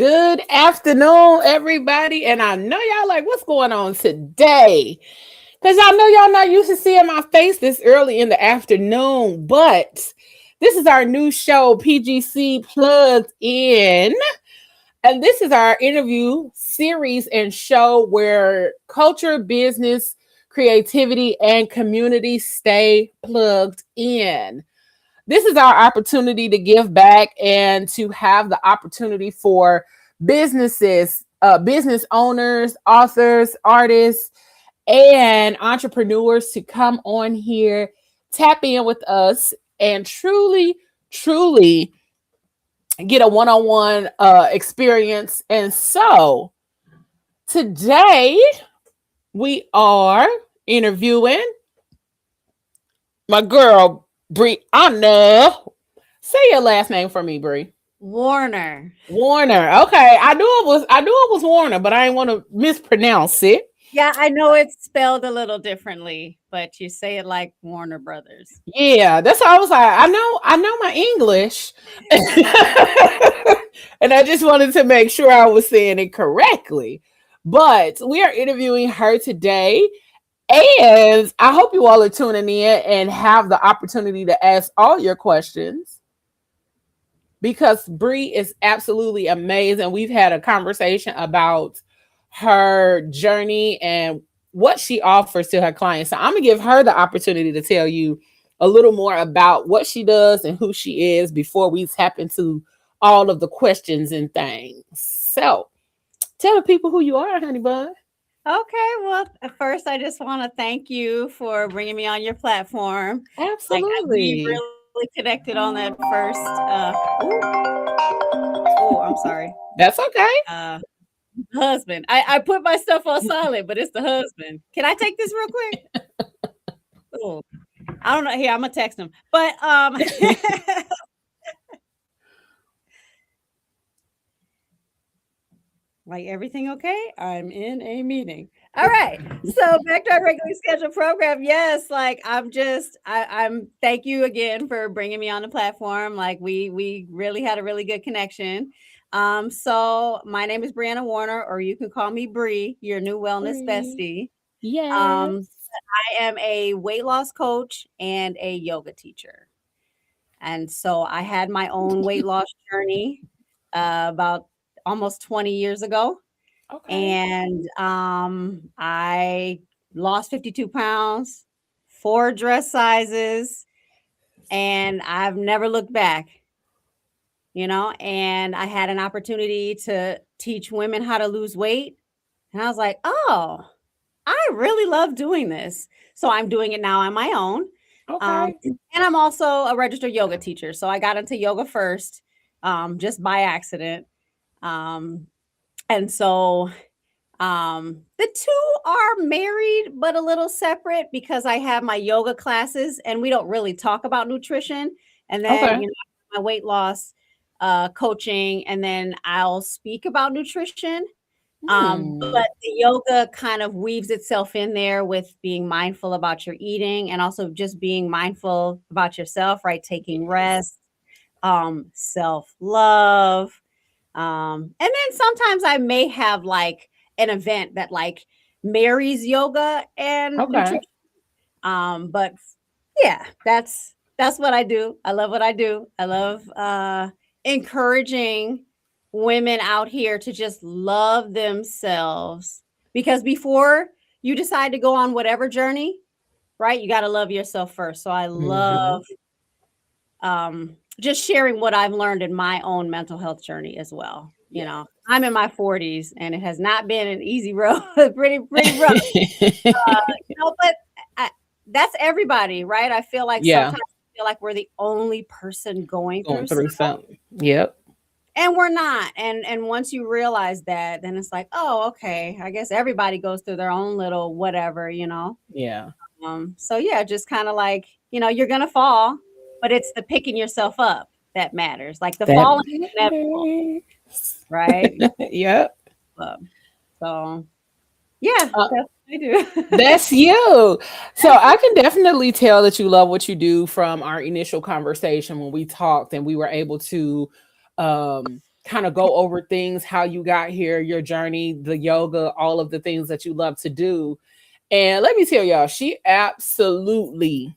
Good afternoon, everybody. And I know y'all like, what's going on today? Because I know y'all not used to seeing my face this early in the afternoon, but this is our new show, PGC Plugged In. And this is our interview series and show where culture, business, creativity, and community stay plugged in. This is our opportunity to give back and to have the opportunity for businesses, business owners, authors, artists, and entrepreneurs to come on here, tap in with us, and truly get a one-on-one experience. And so today we are interviewing my girl Brianna. Say your last name for me, Bri. Wohner. Warner. Okay, I knew it was Warner, but I didn't want to mispronounce it. Yeah, I know it's spelled a little differently, but you say it like Warner Brothers. Yeah, that's how I was like. I know my English, and I just wanted to make sure I was saying it correctly. But we are interviewing her today, and I hope you all are tuning in and have the opportunity to ask all your questions because Bree is absolutely amazing. We've had a conversation about her journey and what she offers to her clients. So I'm gonna give her the opportunity to tell you a little more about what she does and who she is before we tap into all of the questions and things. So tell the people who you are, honey bun. Okay, well, at first, I just want to thank you for bringing me on your platform. We Absolutely. really connected on that first. Oh, I'm sorry. That's okay. Uh, Husband. I put my stuff on silent, but it's the husband. Can I take this real quick? Oh, I don't know. Here, I'm gonna text him. But like everything okay? I'm in a meeting. All right. So back to our regularly scheduled program. Yes, like I'm thank you again for bringing me on the platform. Like we really had a really good connection. So my name is Brianna Wohner, or you can call me Bree, your new wellness Bree. bestie. Yes. Um, I am a weight loss coach and a yoga teacher. And so I had my own weight loss journey about almost 20 years ago. Okay. And I lost 52 pounds, 4 dress sizes, and I've never looked back, and I had an opportunity to teach women how to lose weight. And I was like, oh, I really love doing this. So I'm doing it now on my own. Okay. And I'm also a registered yoga teacher. So I got into yoga first, just by accident. Um, and so the two are married, but a little separate because I have my yoga classes and we don't really talk about nutrition. And then, Okay. my weight loss coaching, and then I'll speak about nutrition. Hmm. But the yoga kind of weaves itself in there with being mindful about your eating and also just being mindful about yourself, right? Taking Yes. rest, self-love. And then sometimes I may have like an event that like marries yoga and Okay. nutrition. But yeah, that's what I do. I love what I do. I love encouraging women out here to just love themselves, because before you decide to go on whatever journey, right, you got to love yourself first. So I Hmm. love just sharing what I've learned in my own mental health journey as well. I'm in my 40s and it has not been an easy road, pretty rough. But I, that's everybody, right? I feel like Yeah. sometimes I feel like we're the only person going Going through through something, something. Yep. and we're not. And once you realize that, then it's like, oh, okay, I guess everybody goes through their own little whatever. Yeah. So yeah, just kind of like, you're gonna fall, but it's the picking yourself up that matters. Like the That falling is inevitable, matters. right? Yep. Um, so yeah, Uh, that's what I do. that's you. So I can definitely tell that you love what you do from our initial conversation when we talked and we were able to kind of go over things, how you got here, your journey, the yoga, all of the things that you love to do. And let me tell y'all, she absolutely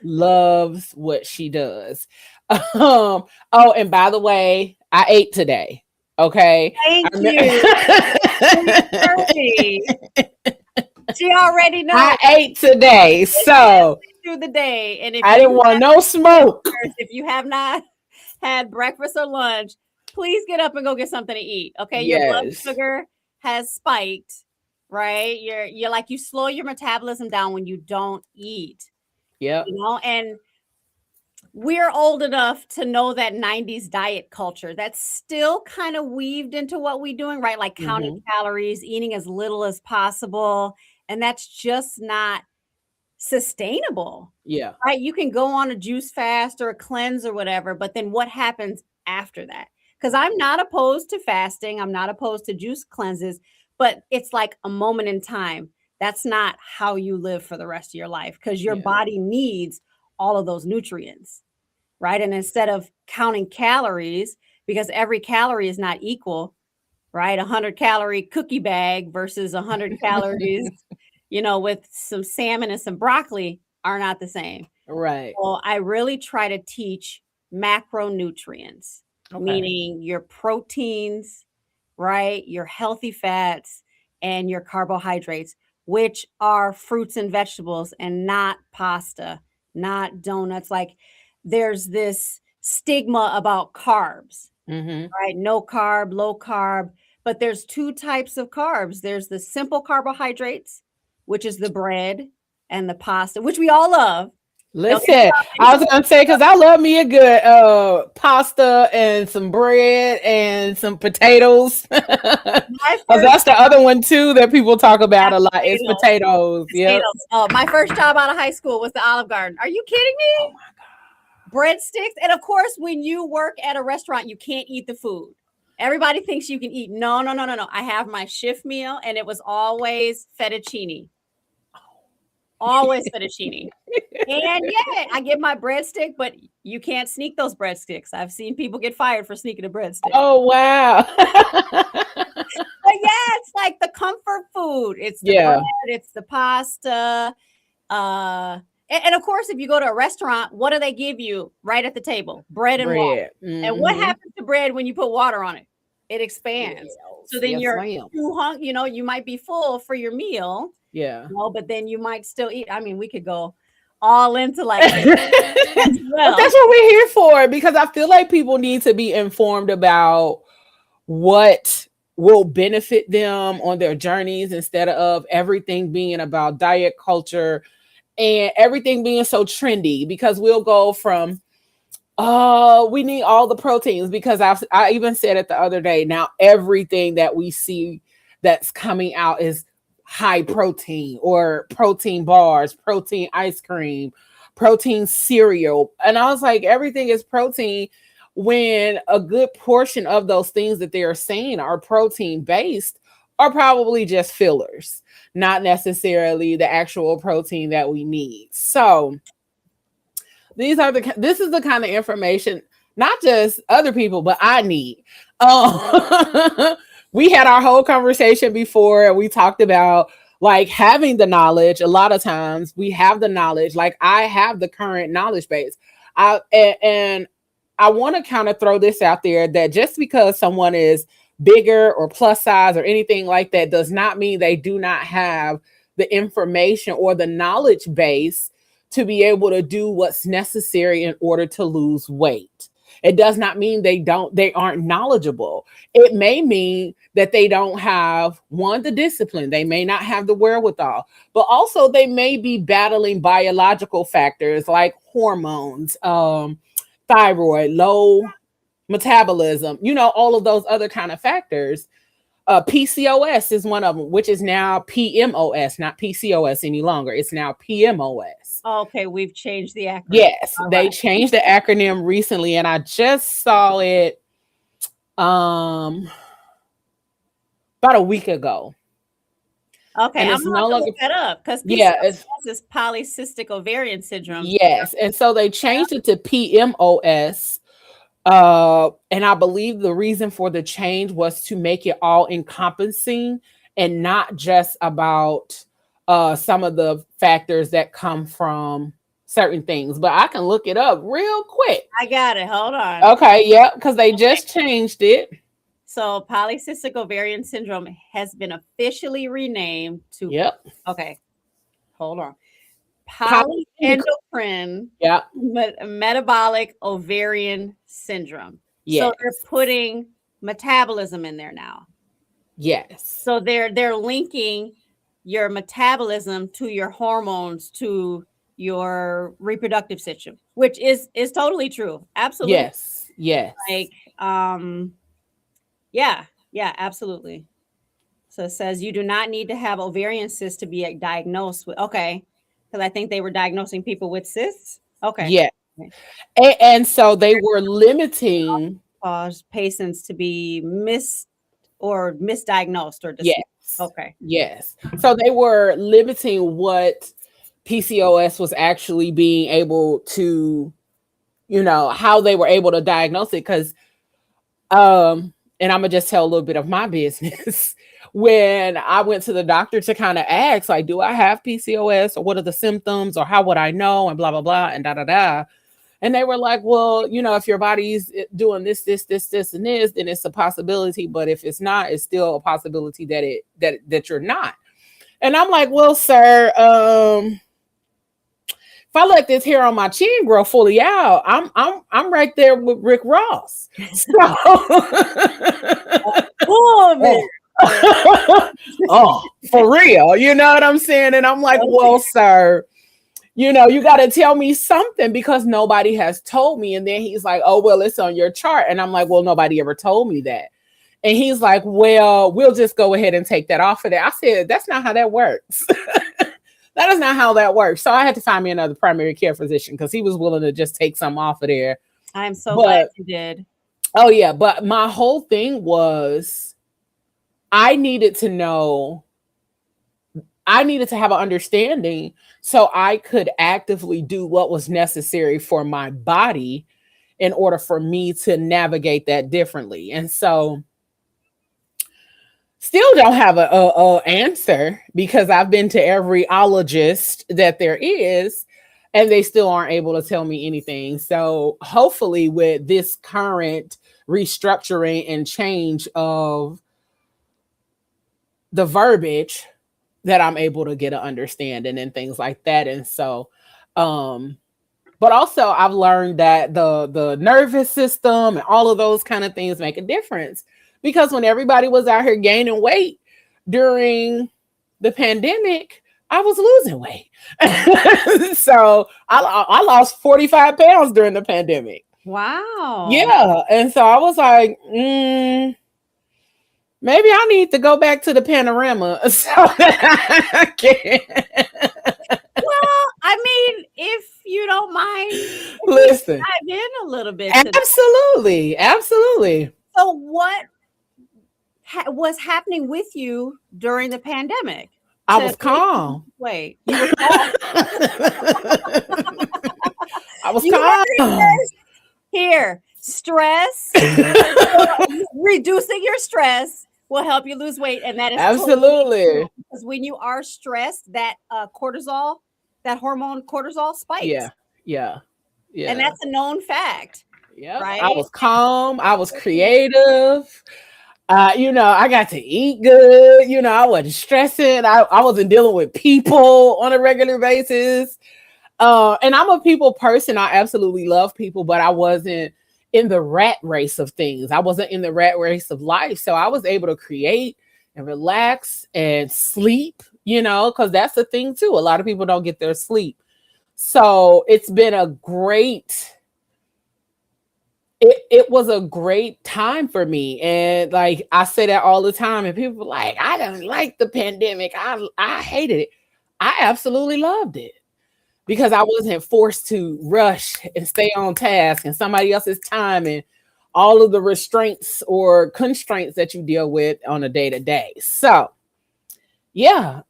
loves what she does. Oh, and by the way, I ate today. Okay. Thank you. She already knows. I ate today. So through the day. And if I didn't want no smoke. If you have not had breakfast or lunch, please get up and go get something to eat. Okay. Yes. Your blood sugar has spiked, right? You're like, you slow your metabolism down when you don't eat. Yep. You know, and we're old enough to know that 90s diet culture that's still kind of weaved into what we're doing, right? Like counting calories, eating as little as possible. And that's just not sustainable. Yeah. Right. You can go on a juice fast or a cleanse or whatever, but then what happens after that? Because I'm not opposed to fasting. I'm not opposed to juice cleanses, but it's like a moment in time. That's not how you live for the rest of your life, because your body needs all of those nutrients. Right. And instead of counting calories, because every calorie is not equal, right? 100-calorie cookie bag versus 100 calories, with some salmon and some broccoli are not the same. Right. Well, I really try to teach macronutrients, meaning your proteins, right? Your healthy fats and your carbohydrates, which are fruits and vegetables and not pasta, not donuts. Like there's this stigma about carbs, right? No carb, low carb, but there's two types of carbs. There's the simple carbohydrates, which is the bread and the pasta, which we all love. Listen, I was gonna say, because I love me a good pasta and some bread and some potatoes. Because that's the other one too that people talk about a lot is potatoes. Yeah. Oh, my first job out of high school was the Olive Garden. Are you kidding me? Oh my God. Breadsticks. And of course, when you work at a restaurant, you can't eat the food. Everybody thinks you can eat. No. I have my shift meal, and it was always fettuccine. Always fettuccine. And yeah, I get my breadstick, but you can't sneak those breadsticks. I've seen people get fired for sneaking a breadstick. Oh, wow. But yeah, it's like the comfort food. It's the bread, it's the pasta. And of course, if you go to a restaurant, what do they give you right at the table? Bread and water. And what happens to bread when you put water on it? It expands. So then you're too hungry, you might be full for your meal. Yeah. But then you might still eat. I mean, we could go all into like But that's what we're here for, because I feel like people need to be informed about what will benefit them on their journeys, instead of everything being about diet culture and everything being so trendy, because we'll go from we need all the proteins, because I even said it the other day, now everything that we see that's coming out is high protein, or protein bars, protein ice cream, protein cereal. And I was like, everything is protein, when a good portion of those things that they are saying are protein based are probably just fillers, not necessarily the actual protein that we need. So this is the kind of information, not just other people, but I need. We had our whole conversation before, and we talked about like having the knowledge. A lot of times we have the knowledge, like I have the current knowledge base. And I want to kind of throw this out there, that just because someone is bigger or plus size or anything like that does not mean they do not have the information or the knowledge base to be able to do what's necessary in order to lose weight. It does not mean they aren't knowledgeable. It may mean that they don't have the discipline. They may not have the wherewithal, but also they may be battling biological factors like hormones, thyroid, low metabolism, all of those other kind of factors. PCOS is one of them, which is now PMOS, not PCOS any longer. It's now PMOS. Okay, we've changed the acronym. Yes, they changed the acronym recently, and I just saw it about a week ago. Okay, I'm gonna look that up, because PCOS is polycystic ovarian syndrome. Yes, and so they changed it to PMOS. And I believe the reason for the change was to make it all encompassing and not just about some of the factors that come from certain things. But I can look it up real quick. I got it. Hold on. Okay, yeah, because they just changed it. So polycystic ovarian syndrome has been officially renamed to, Yep. okay, hold on. Poly- Polyendocrine yeah. metabolic ovarian syndrome. Yes. So they're putting metabolism in there now. Yes. So they're linking your metabolism to your hormones, to your reproductive system, which is totally true. Absolutely. Yes. Yes. Like, yeah, absolutely. So it says you do not need to have ovarian cysts to be diagnosed with. Okay, because I think they were diagnosing people with cysts. Okay. Yeah. And so they were limiting Cause patients to be misdiagnosed or dismissed. yes. Okay. Yes. So they were limiting what PCOS was actually being able to, how they were able to diagnose it. Because and I'm gonna just tell a little bit of my business. When I went to the doctor to kind of ask, like, do I have PCOS, or what are the symptoms, or how would I know, and blah blah blah, and da da da. And they were like, well, if your body's doing this, and this, then it's a possibility. But if it's not, it's still a possibility that you're not. And I'm like, well, sir, if I let this hair on my chin grow fully out, I'm right there with Rick Ross. So, oh, for real, you know what I'm saying? And I'm like, well, sir, you got to tell me something, because nobody has told me. And then he's like, oh, well, it's on your chart. And I'm like, well, nobody ever told me that. And he's like, well, we'll just go ahead and take that off of there. I said, that's not how that works. That is not how that works. So I had to find me another primary care physician, because he was willing to just take some off of there. I'm so glad you did. Oh, yeah. But my whole thing was, I needed to know, I needed to have an understanding so I could actively do what was necessary for my body in order for me to navigate that differently. And so still don't have a answer, because I've been to every ologist that there is, and they still aren't able to tell me anything. So hopefully with this current restructuring and change of the verbiage, that I'm able to get an understanding and things like that. And so, but also I've learned that the nervous system and all of those kind of things make a difference, because when everybody was out here gaining weight during the pandemic, I was losing weight. So I lost 45 pounds during the pandemic. Wow. Yeah. And so I was like, maybe I need to go back to the panorama so that I can. Well, I mean, if you don't mind, listen, dive in a little bit. Absolutely. Absolutely. So what was happening with you during the pandemic? I was calm. Wait. You were calm. I was calm. Here, stress. Reducing your stress will help you lose weight, and that is absolutely totally, because when you are stressed, that cortisol, that hormone cortisol spikes. Yeah. And that's a known fact. Yeah. Right. I was calm. I was creative. I got to eat good. I wasn't stressing. I wasn't dealing with people on a regular basis. And I'm a people person. I absolutely love people, but I wasn't in the rat race of things. I wasn't in the rat race of life. So I was able to create and relax and sleep, because that's the thing too. A lot of people don't get their sleep. So it's been a great, it was a great time for me. And like, I say that all the time, and people are like, I didn't like the pandemic. I hated it. I absolutely loved it, because I wasn't forced to rush and stay on task and somebody else's time and all of the restraints or constraints that you deal with on a day-to-day. So, yeah.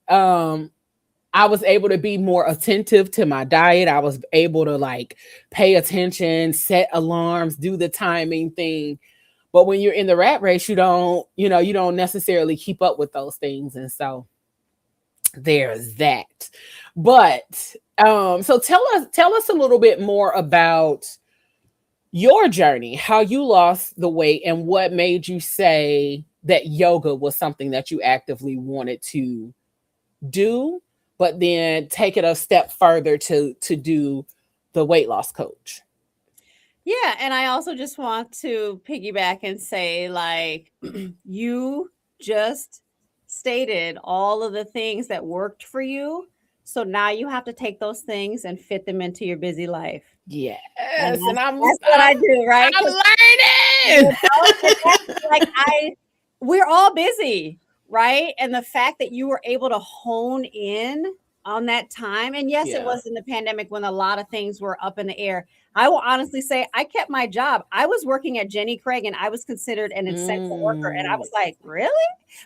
I was able to be more attentive to my diet. I was able to like pay attention, set alarms, do the timing thing. But when you're in the rat race, you don't necessarily keep up with those things. And so there's that. But so tell us a little bit more about your journey, how you lost the weight and what made you say that yoga was something that you actively wanted to do, but then take it a step further to do the weight loss coach. Yeah, and I also just want to piggyback and say, like, you just stated all of the things that worked for you. So now you have to take those things and fit them into your busy life. Yes, And and that's what I do, right? I'm 'Cause, learning. and that's like we're all busy, right? And the fact that you were able to hone in on that time, and yes, it Yeah. was in the pandemic when a lot of things were up in the air. I will honestly say I kept my job. I was working at Jenny Craig and I was considered an essential worker. And I Mm. was like, really?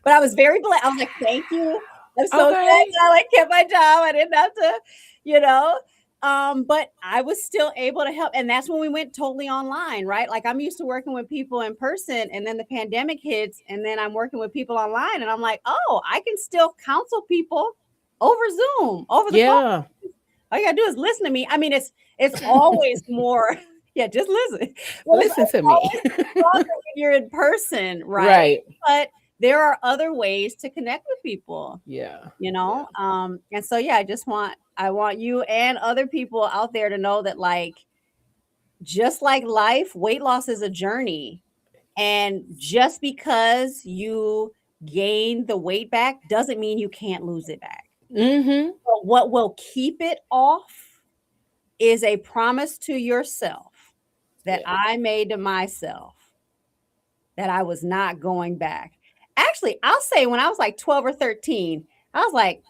But I was very blessed. I was like, thank you. I'm so glad Okay. that I like kept my job. I didn't have to, you know. But I was still able to help. And that's when we went totally online, right? Like I'm used to working with people in person, and then the pandemic hits, and then I'm working with people online, and I'm like, oh, I can still counsel people over Zoom, over the phone. Yeah. All you gotta do is listen to me. I mean, it's always more, yeah, just listen. Well, it's Listen to me. always stronger when you're in person, right? Right. But there are other ways to connect with people, Yeah. you Yeah. know. And so yeah, I want you and other people out there to know that, like, just like life, weight loss is a journey. And just because you gain the weight back doesn't mean you can't lose it back. Mm-hmm. But what will keep it off is a promise to yourself that Yeah. I made to myself that I was not going back. Actually, I'll say when I was like 12 or 13, I was like,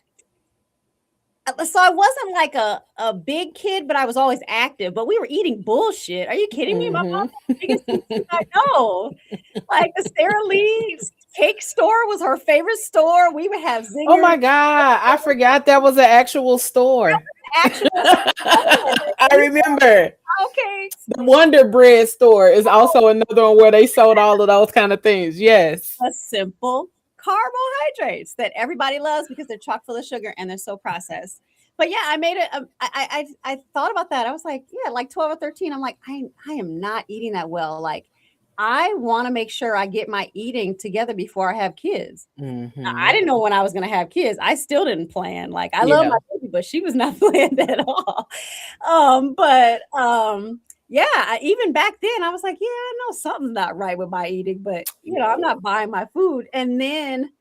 so I wasn't like a big kid, but I was always active. But we were eating bullshit. Are you kidding me? My mom Mm-hmm. was the biggest thing I know. Like the Sara Lee's cake store was her favorite store. We would have Oh zingers, my God. I forgot that was an actual store. actual store. I remember. Cakes. The Wonder Bread store is also another one where they sold all of those kind of things. Yes. A simple carbohydrates that everybody loves because they're chock full of sugar and they're so processed. But yeah, I made it. I thought about that. I was like, yeah, like 12 or 13. I'm like, I am not eating that well. Like, I want to make sure I get my eating together before I have kids. Now, I Mm-hmm. didn't know when I was going to have kids. I still didn't plan. Like, I love Yeah. my baby, but she was not planned at all. But yeah, even back then I was like, yeah, I know something's not right with my eating, but I'm not buying my food. And then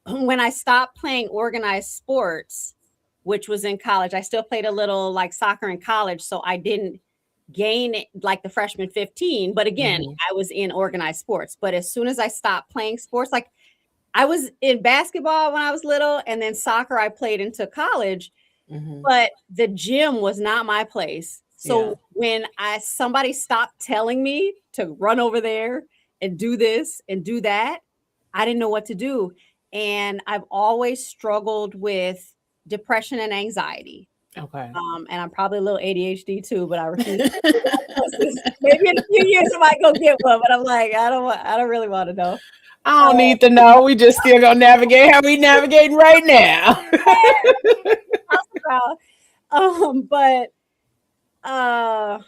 when I stopped playing organized sports, which was in college, I still played a little like soccer in college, so I didn't gain it like the freshman 15. But again, Mm-hmm. I was in organized sports. But as soon as I stopped playing sports, like I was in basketball when I was little, and then soccer I played into college, Mm-hmm. but the gym was not my place. Yeah. So when somebody stopped telling me to run over there and do this and do that, I didn't know what to do. And I've always struggled with depression and anxiety. Okay. And I'm probably a little ADHD too, but I refuse to take diagnosis. Maybe in a few years I might go get one, but I'm like, I don't really want to know. I don't need to know. We just still gonna navigate how we navigating right now. But uh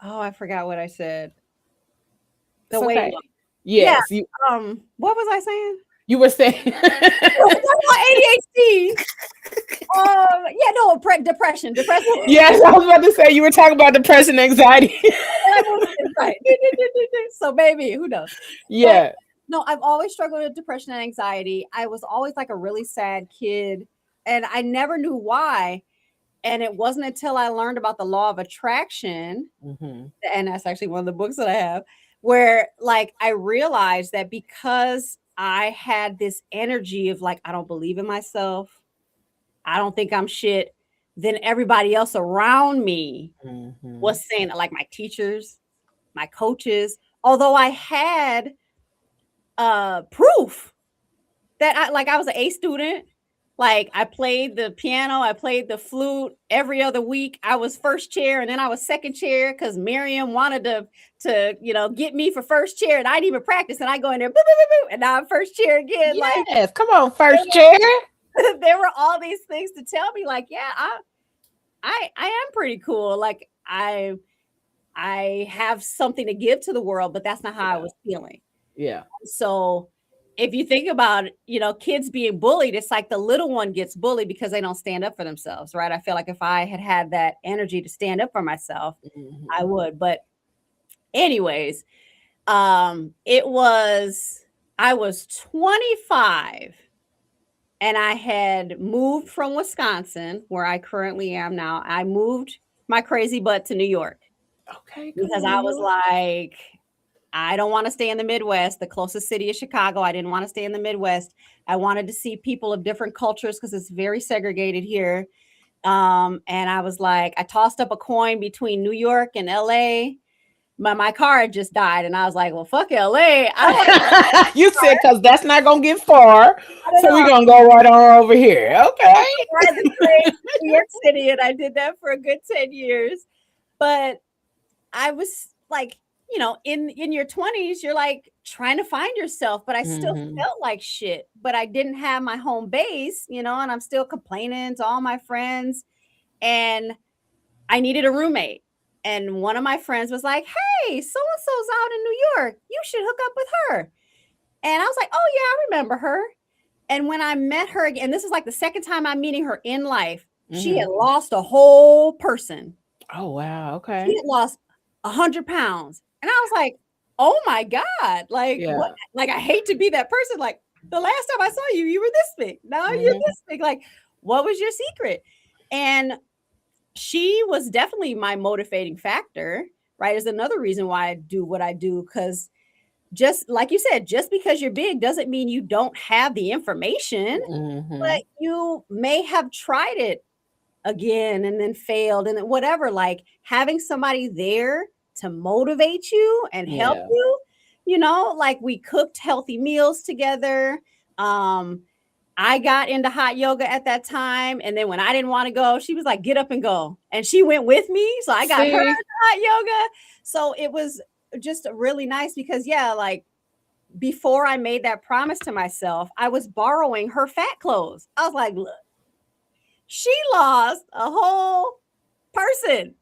oh, I forgot what I said. The It's weight okay. loss. Yeah. Yes, What was I saying? you were saying. ADHD. Yeah, no, depression. Yes, I was about to say you were talking about depression, anxiety. Right. So maybe, who knows? But Yeah. no, I've always struggled with depression and anxiety. I was always like a really sad kid, and I never knew why. And it wasn't until I learned about the law of attraction, Mm-hmm. and that's actually one of the books that I have, where like I realized that because I had this energy of like, I don't believe in myself, I don't think I'm shit, then everybody else around me Mm-hmm. was saying, like my teachers, my coaches, although I had proof that I was an A student, Like I played the piano, I played the flute every other week. I was first chair and then I was second chair because Miriam wanted to get me for first chair and I didn't even practice. And I go in there, boo, boo, boo, boo, and now I'm first chair again. Like Yes, come on, first chair. there were all these things to tell me, like, yeah, I am pretty cool. Like I have something to give to the world, but that's not how I was feeling. Yeah. So if you think about, kids being bullied, it's like the little one gets bullied because they don't stand up for themselves, right? I feel like if I had that energy to stand up for myself, I would. But anyways, I was 25 and I had moved from Wisconsin, where I currently am now. I moved my crazy butt to New York. Okay. Because I was like, I don't want to stay in the Midwest. The closest city is Chicago. I didn't want to stay in the Midwest. I wanted to see people of different cultures because it's very segregated here. And I was like, I tossed up a coin between New York and LA. My car had just died. And I was like, well, fuck LA. You said, because that's not going to get far. So we're going to go right on over here. Okay. I ride the train to New York City. And I did that for a good 10 years. But I was like, in your 20s, you're like trying to find yourself, but I still felt like shit, but I didn't have my home base, and I'm still complaining to all my friends, and I needed a roommate. And one of my friends was like, hey, so-and-so's out in New York. You should hook up with her. And I was like, oh yeah, I remember her. And when I met her again, this is like the second time I'm meeting her in life, she had lost a whole person. Oh, wow. Okay. She had lost 100 pounds. And I was like, oh my God. Like, what? Like, I hate to be that person. Like, the last time I saw you, you were this big. Now you're this big. Like, what was your secret? And she was definitely my motivating factor, right? Is another reason why I do what I do. Because just like you said, just because you're big doesn't mean you don't have the information, but you may have tried it again and then failed and then whatever. Like having somebody there to motivate you and help you, like we cooked healthy meals together. I got into hot yoga at that time. And then when I didn't want to go, she was like, get up and go. And she went with me. So I got her into hot yoga. So it was just really nice because, like before I made that promise to myself, I was borrowing her fat clothes. I was like, look, she lost a whole person.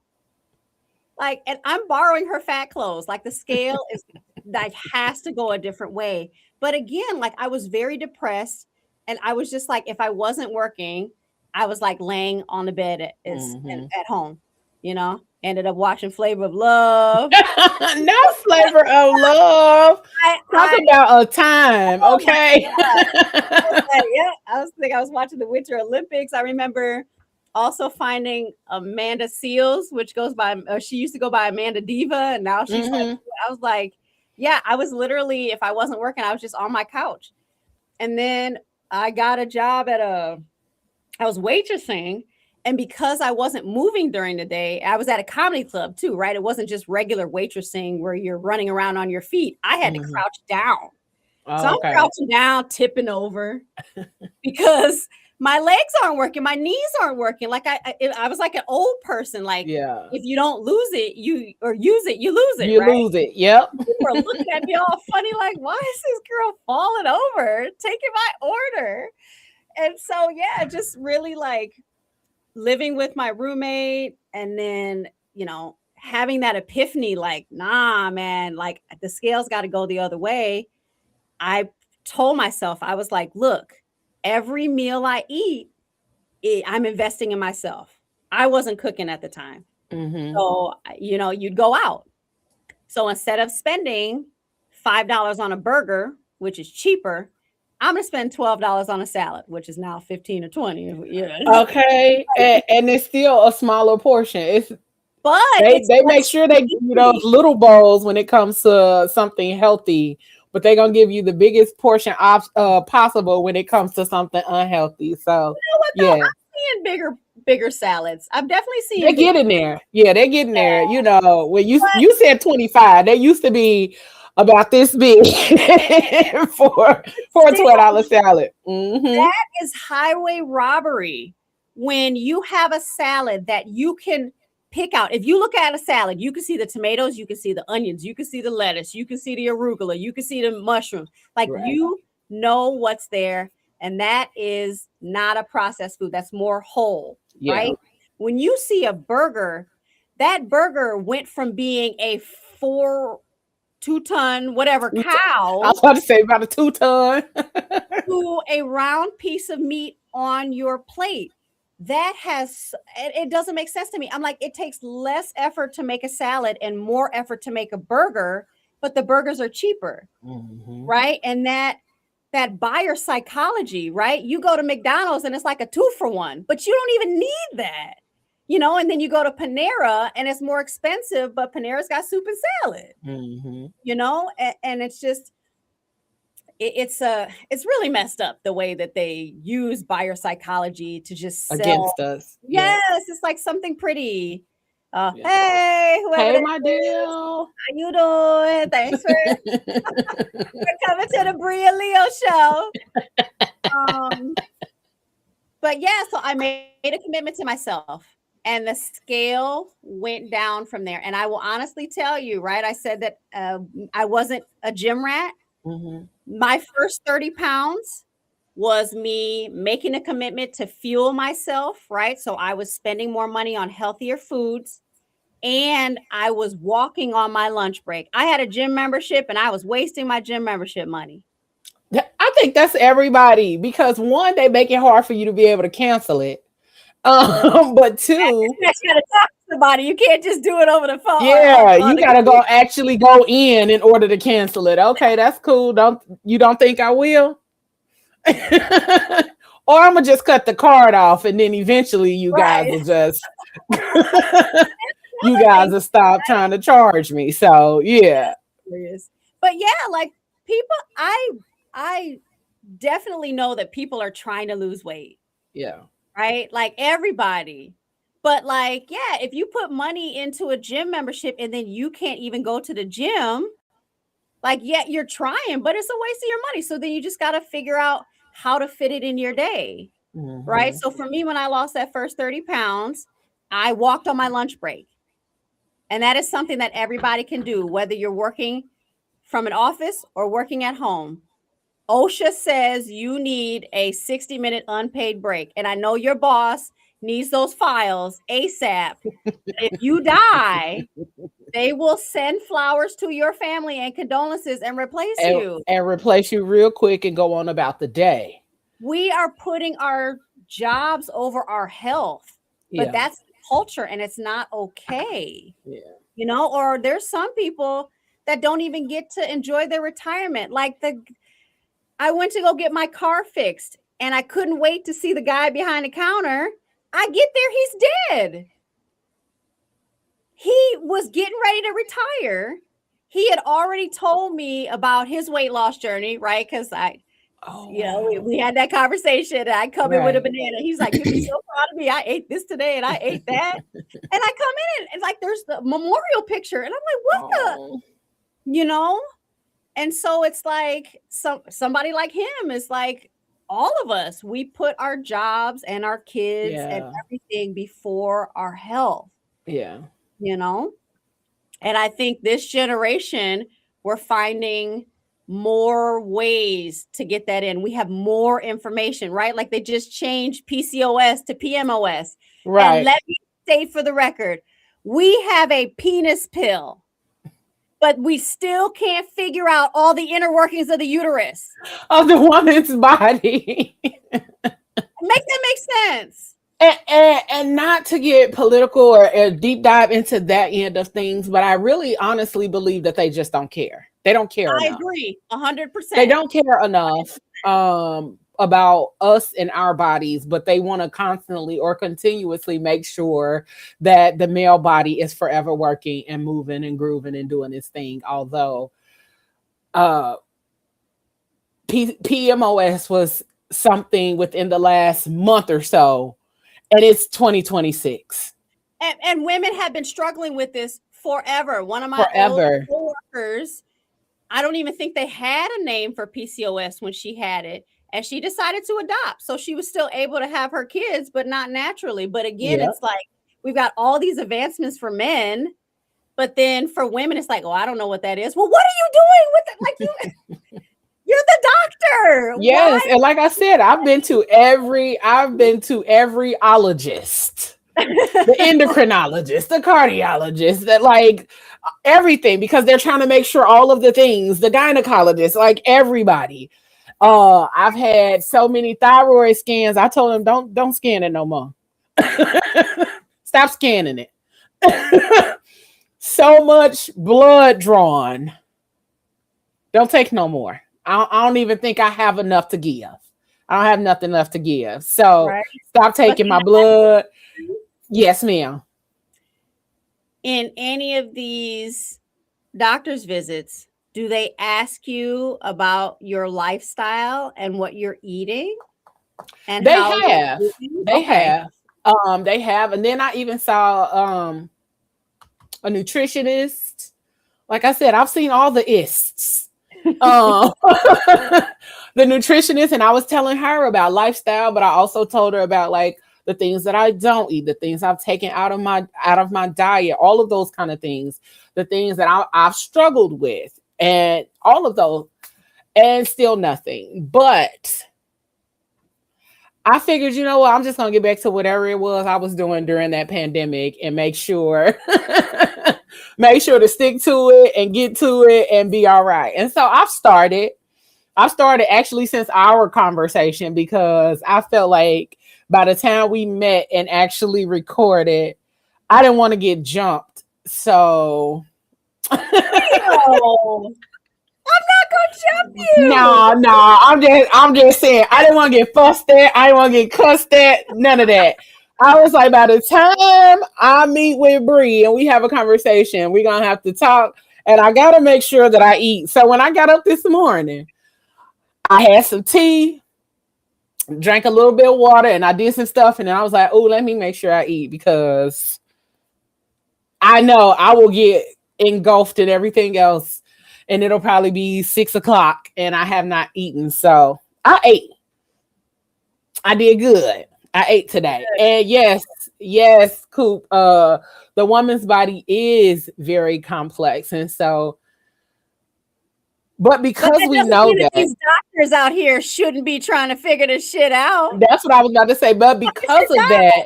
Like, and I'm borrowing her fat clothes. Like the scale is like has to go a different way. But again, like I was very depressed. And I was just like, if I wasn't working, I was like laying on the bed at home, ended up watching Flavor of Love. No Flavor of Love. Talk about a time. Okay. I was watching the Winter Olympics. I remember also finding Amanda Seals, which goes by, she used to go by Amanda Diva. And now she's like, I was like, I was literally, if I wasn't working, I was just on my couch. And then I got a job I was waitressing. And because I wasn't moving during the day, I was at a comedy club too, right? It wasn't just regular waitressing where you're running around on your feet. I had to crouch down. So I'm crouching down, tipping over because my legs aren't working. My knees aren't working. Like I was like an old person. Like if you don't lose it, use it, you lose it. You lose it. Yep. People are looking at me all funny, like, why is this girl falling over, taking my order? And so, just really like living with my roommate and then, having that epiphany, like, nah, man, like the scales got to go the other way. I told myself, I was like, look, every meal I eat, I'm investing in myself. I wasn't cooking at the time. So, you'd go out. So instead of spending $5 on a burger, which is cheaper, I'm going to spend $12 on a salad, which is now 15 or 20. Okay. And it's still a smaller portion. But they make sure they give you those little bowls when it comes to something healthy, but they're going to give you the biggest portion possible when it comes to something unhealthy. So, I'm seeing bigger salads. I'm definitely seeing they're getting there. Yeah, they're getting there. When you said 25, there used to be about this big for a $12 salad. That is highway robbery. When you have a salad that you can pick out. If you look at a salad, you can see the tomatoes, you can see the onions, you can see the lettuce, you can see the arugula, you can see the mushrooms. Like you know what's there. And that is not a processed food. That's more whole, right? When you see a burger, that burger went from being a 2-ton, whatever cow. I was about to say about a 2-ton. To a round piece of meat on your plate. That it doesn't make sense to me. I'm like, it takes less effort to make a salad and more effort to make a burger, but the burgers are cheaper, right? And that buyer psychology, right? You go to McDonald's and it's like a 2-for-1, but you don't even need that, and then you go to Panera and it's more expensive, but Panera's got soup and salad, and it's just, it's really messed up the way that they use buyer psychology to just sell against us. Yes, it's like something pretty. Hey, whoever. Hey, my deal. How you doing? Thanks for coming to the Bria Leo show. But yeah, so I made a commitment to myself, and the scale went down from there. And I will honestly tell you, right? I said that I wasn't a gym rat. My first 30 pounds was me making a commitment to fuel myself, right? So I was spending more money on healthier foods, and I was walking on my lunch break. I had a gym membership and I was wasting my gym membership money. I think that's everybody, because one, they make it hard for you to be able to cancel it. But two, you gotta talk to somebody. You can't just do it over the phone. Yeah, you gotta actually go in order to cancel it. Okay, that's cool. Don't think I will? Or I'm gonna just cut the card off, and then eventually you guys will just you guys will stop trying to charge me. So yeah. But yeah, like people, I definitely know that people are trying to lose weight. Yeah. Right? Like everybody. But like, yeah, if you put money into a gym membership and then you can't even go to the gym, like, yeah, you're trying, but it's a waste of your money. So then you just got to figure out how to fit it in your day. Right? So for me, when I lost that first 30 pounds, I walked on my lunch break. And that is something that everybody can do, whether you're working from an office or working at home. OSHA says you need a 60-minute unpaid break. And I know your boss needs those files ASAP. If you die, they will send flowers to your family and condolences and replace you. And replace you real quick and go on about the day. We are putting our jobs over our health. But that's the culture, and it's not okay. Or there's some people that don't even get to enjoy their retirement. Like I went to go get my car fixed, and I couldn't wait to see the guy behind the counter. I get there, he's dead. He was getting ready to retire. He had already told me about his weight loss journey, right? Because we had that conversation. And I come in with a banana. He's like, "You'd be so proud of me. I ate this today, and I ate that." And I come in, and like, there's the memorial picture, and I'm like, "What the?" And so it's like somebody like him is like all of us. We put our jobs and our kids and everything before our health. And I think this generation, we're finding more ways to get that in. We have more information, right? Like they just changed PCOS to PMOS. Right. And let me state for the record, we have a penis pill, but we still can't figure out all the inner workings of the uterus of the woman's body. Make that make sense. And not to get political or a deep dive into that end of things, but I really honestly believe that they just don't care. They don't care enough. I agree 100%. They don't care enough about us and our bodies, but they want to constantly or continuously make sure that the male body is forever working and moving and grooving and doing its thing. Although PMOS was something within the last month or so, and it's 2026. And women have been struggling with this forever. One of my old coworkers, I don't even think they had a name for PCOS when she had it. And she decided to adopt. So she was still able to have her kids, but not naturally. But again, Yep. it's like we've got all these advancements for men, but then for women, it's like, oh, I don't know what that is. Well, what are you doing with it? Like you're the doctor. Yes, Why? and like I said, I've been to every ologist, the endocrinologist, the cardiologist, that like everything, because they're trying to make sure all of the things, the gynecologist, like everybody. I've had so many thyroid scans. I told them don't scan it no more. Stop scanning it. So much blood drawn. Don't take no more. I don't even think I have enough to give. I don't have nothing left to give. So Right. stop But taking can my I ask blood. you, Yes, ma'am. in any of these doctor's visits, do they ask you about your lifestyle and what you're eating and They how you're have. doing? They Okay. have. They have. And then I even saw a nutritionist. Like I said, I've seen all the ists. Um, the nutritionist, and I was telling her about lifestyle, but I also told her about like the things that I don't eat, the things I've taken out of my diet, all of those kind of things, the things that I've struggled with, and all of those, and still nothing. But I figured, you know what, I'm just gonna get back to whatever it was I was doing during that pandemic and make sure make sure to stick to it and get to it and be all right. And so I've started actually since our conversation, because I felt like by the time we met and actually recorded, I didn't want to get jumped. So No, I'm not gonna jump you. no, no, I'm just saying I didn't want to get fussed at, I didn't want to get cussed at, none of that. I was like, by the time I meet with Bree and we have a conversation, we're gonna have to talk, and I gotta make sure that I eat. So when I got up this morning, I had some tea, drank a little bit of water, and I did some stuff, and then I was like, oh, let me make sure I eat, because I know I will get engulfed in everything else, and it'll probably be 6 o'clock and I have not eaten. So I ate. I did good. I ate today. And yes, yes, Coop, the woman's body is very complex. And so, but But because that we doesn't know mean that that, these doctors out here shouldn't be trying to figure this shit out. that's what I was about to say. But Get this because shit of that,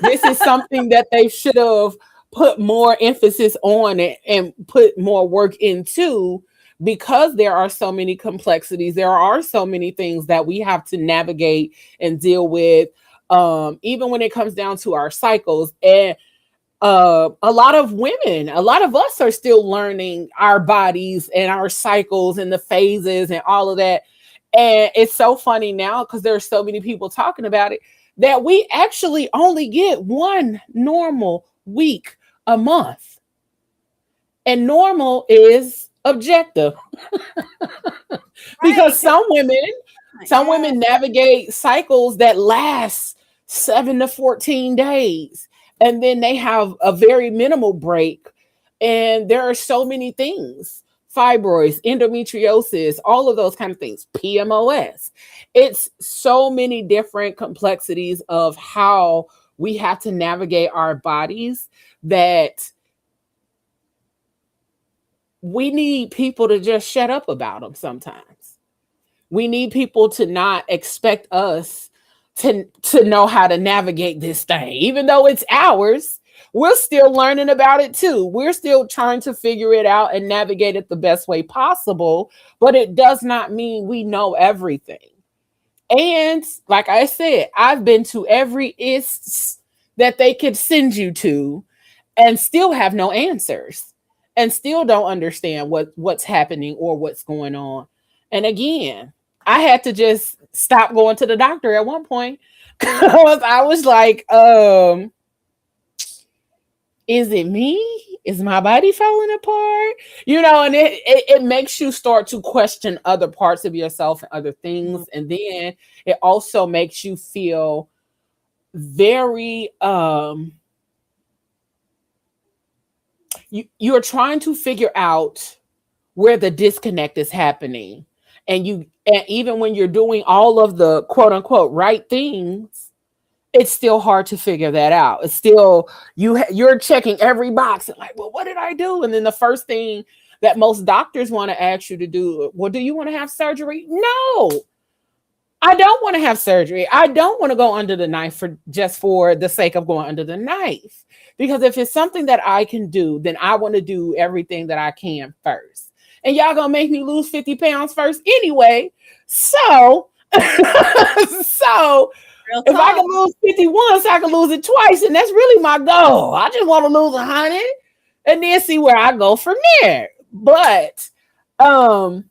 this is something that they should have put more emphasis on it and put more work into, because there are so many complexities, there are so many things that we have to navigate and deal with, even when it comes down to our cycles. And a lot of women, a lot of us are still learning our bodies and our cycles and the phases and all of that. And it's so funny now, because there are so many people talking about it, that we actually only get one normal week a month. And normal is objective, right. because some Yeah. women navigate cycles that last 7 to 14 days, and then they have a very minimal break. And there are so many things: fibroids, endometriosis, all of those kind of things, PMOS. It's so many different complexities of how we have to navigate our bodies, that we need people to just shut up about them sometimes. We need people to not expect us to know how to navigate this thing, even though it's ours. We're still learning about it too. We're still trying to figure it out and navigate it the best way possible, but it does not mean we know everything. And like I said, I've been to every ISTS that they could send you to, and still have no answers, and still don't understand what's happening or what's going on. And again, I had to just stop going to the doctor at one point, because I was like, is it me? Is my body falling apart? And it makes you start to question other parts of yourself and other things. And then it also makes you feel very you're trying to figure out where the disconnect is happening. And even when you're doing all of the quote unquote right things, it's still hard to figure that out. It's still you're checking every box and like, well, what did I do? And then the first thing that most doctors want to ask you to do, well, do you want to have surgery? No, I don't want to have surgery. I don't want to go under the knife for the sake of going under the knife. Because if it's something that I can do, then I want to do everything that I can first. And y'all gonna make me lose 50 pounds first anyway. So, so if I can lose 50 once, I can lose it twice. And that's really my goal. I just want to lose 100 and then see where I go from there. But and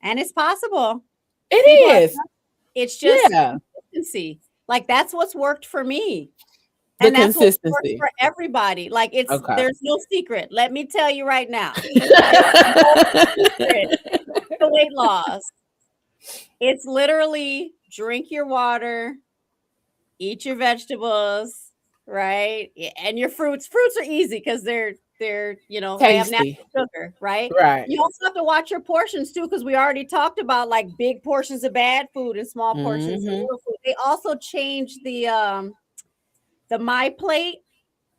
it's possible. It's just consistency. Like that's what's worked for me. And that's what works for everybody. Like there's no secret. Let me tell you right now. The weight loss. It's literally drink your water, eat your vegetables, right? And your fruits. Fruits are easy because they're they have natural sugar, right? Right. You also have to watch your portions too, because we already talked about like big portions of bad food and small portions of real food. They also changed the My Plate,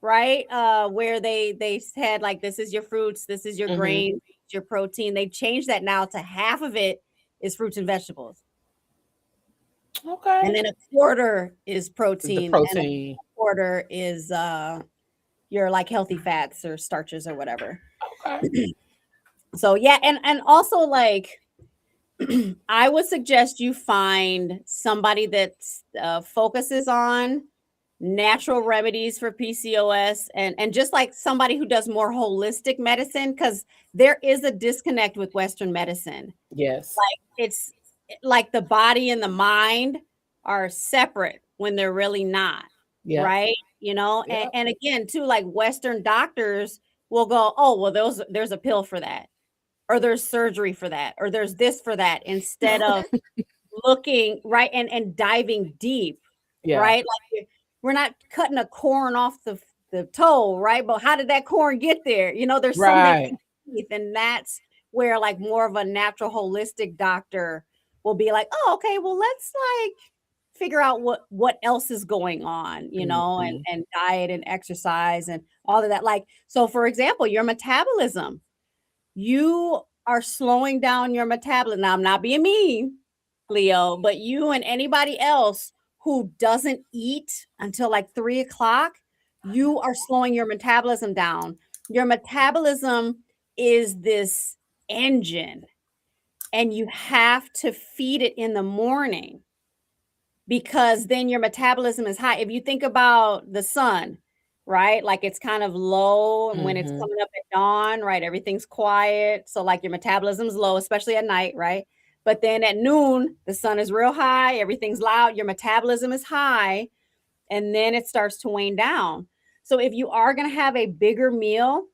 right? Where they had like, this is your fruits, this is your grain, your protein. They changed that now to half of it is fruits and vegetables. Okay. And then a quarter is protein. And a quarter is your like healthy fats or starches or whatever. Okay. So yeah, and also like I would suggest you find somebody that focuses on natural remedies for PCOS and just like somebody who does more holistic medicine, because there is a disconnect with Western medicine. Yes. Like it's like the body and the mind are separate when they're really not. Yeah. Right. Yep. And again, too, like Western doctors will go, oh, well, there's a pill for that, or there's surgery for that, or there's this for that, instead of looking right and diving deep. Yeah. Right. Like we're not cutting a corn off the toe, right? But how did that corn get there? There's something underneath, and that's where like more of a natural holistic doctor will be like, oh, okay, well, let's like figure out what else is going on, and diet and exercise and all of that. Like, so for example, your metabolism, you are slowing down your metabolism. Now, I'm not being mean, Leo, but you and anybody else who doesn't eat until like 3 o'clock, you are slowing your metabolism down. Your metabolism is this engine, and you have to feed it in the morning, because then your metabolism is high. If you think about the sun, right? Like it's kind of low, and when it's coming up at dawn, right? Everything's quiet. So like your metabolism's low, especially at night, right? But then at noon, the sun is real high, everything's loud, your metabolism is high, and then it starts to wane down. So if you are going to have a bigger meal,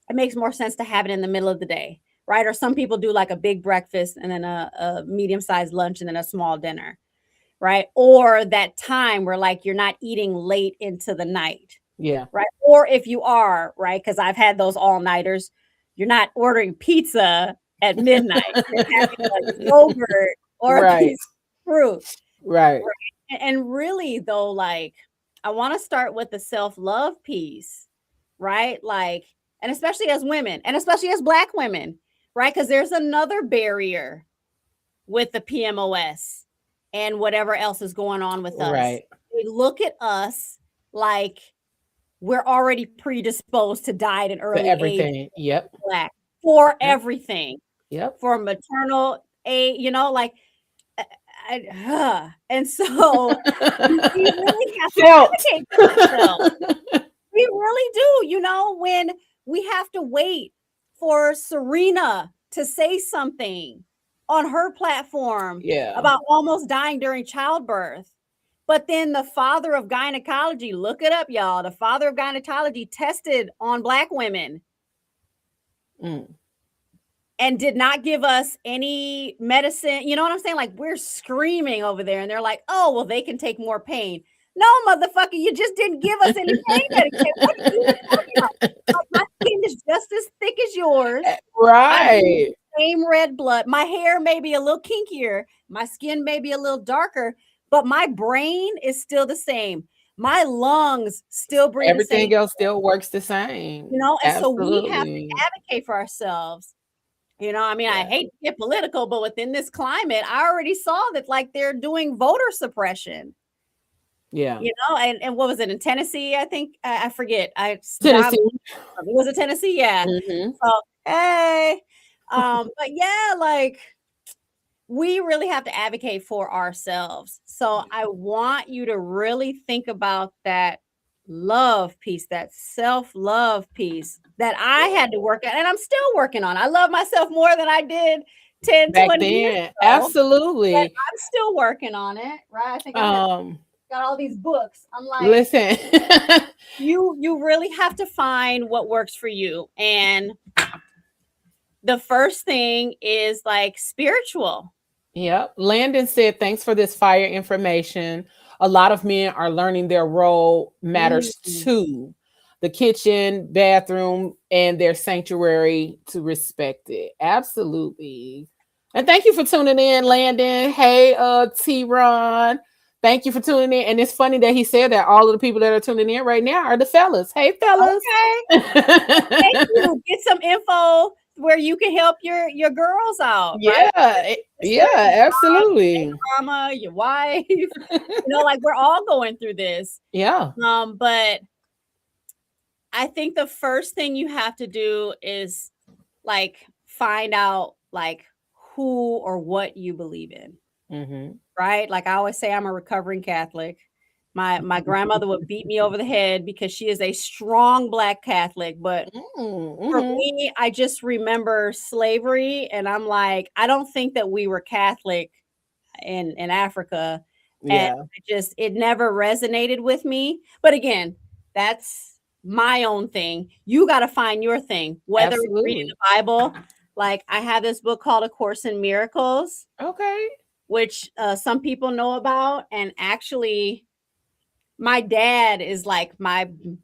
it makes more sense to have it in the middle of the day, right? Or some people do like a big breakfast and then a medium-sized lunch and then a small dinner, right? Or that time where like you're not eating late into the night. Yeah. Right. Or if you are, right, because I've had those all-nighters, you're not ordering pizza at midnight. You're having a yogurt or a piece of fruit. Right. And really, though, like, I want to start with the self-love piece, right? Like, and especially as women, and especially as Black women, right? Because there's another barrier with the PMOS and whatever else is going on with us. Right. They look at us like we're already predisposed to diet in early everything. age. Yep. Black for everything. Yep. For maternal age, like, and so we really have to advocate for ourselves. We really do. When we have to wait for Serena to say something on her platform about almost dying during childbirth. But then the father of gynecology, look it up, y'all. The father of gynecology tested on Black women and did not give us any medicine. You know what I'm saying? Like, we're screaming over there, and they're like, oh, well, they can take more pain. No, motherfucker, you just didn't give us any pain medication. What are you talking about? My skin is just as thick as yours. Right. same red blood. My hair may be a little kinkier. My skin may be a little darker, but my brain is still the same. My lungs still breathe the same. Everything else still works the same. And so we have to Absolutely. advocate for ourselves. I mean, I Yeah. hate to get political, but within this climate, I already saw that like they're doing voter suppression. Yeah. And what was it in Tennessee? I think I forget. Tennessee. Was it Tennessee? Yeah. Mm-hmm. So hey, but yeah, like we really have to advocate for ourselves. So I want you to really think about that love piece, that self-love piece that I had to work at, and I'm still working on. I love myself more than I did 10, Back 20 years then. ago. But Absolutely. I'm still working on it, right? I think I've got all these books. I'm like, Listen. you really have to find what works for you. And the first thing is like spiritual. Yep. Landon said, thanks for this fire information. A lot of men are learning their role matters too. The kitchen, bathroom, and their sanctuary to respect it. Absolutely. And thank you for tuning in, Landon. Hey, T-Ron. Thank you for tuning in. And it's funny that he said that all of the people that are tuning in right now are the fellas. Hey, fellas. Okay. Thank you. Get some info where you can help your girls out. Yeah. Right? Yeah, absolutely. Your mama, your wife. Like we're all going through this. Yeah. But I think the first thing you have to do is like find out like who or what you believe in. Mm-hmm. Right? Like I always say, I'm a recovering Catholic. My grandmother would beat me over the head because she is a strong Black Catholic. But for me, I just remember slavery, and I'm like, I don't think that we were Catholic in Africa. Yeah. And it never resonated with me. But again, that's my own thing. You got to find your thing, whether it's reading the Bible. Like I have this book called A Course in Miracles. Okay. Which some people know about. And actually, my dad is like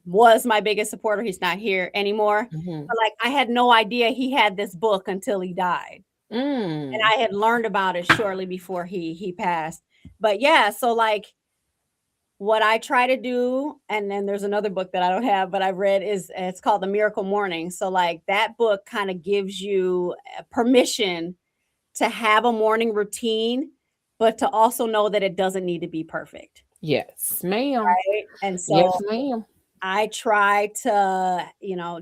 was my biggest supporter. He's not here anymore. But like I had no idea he had this book until he died. And I had learned about it shortly before he passed. But yeah, so like what I try to do, and then there's another book that I don't have, but I've read it's called The Miracle Morning. So like that book kind of gives you permission to have a morning routine, but to also know that it doesn't need to be perfect. Yes, ma'am. Right? And so yes, ma'am. I try to,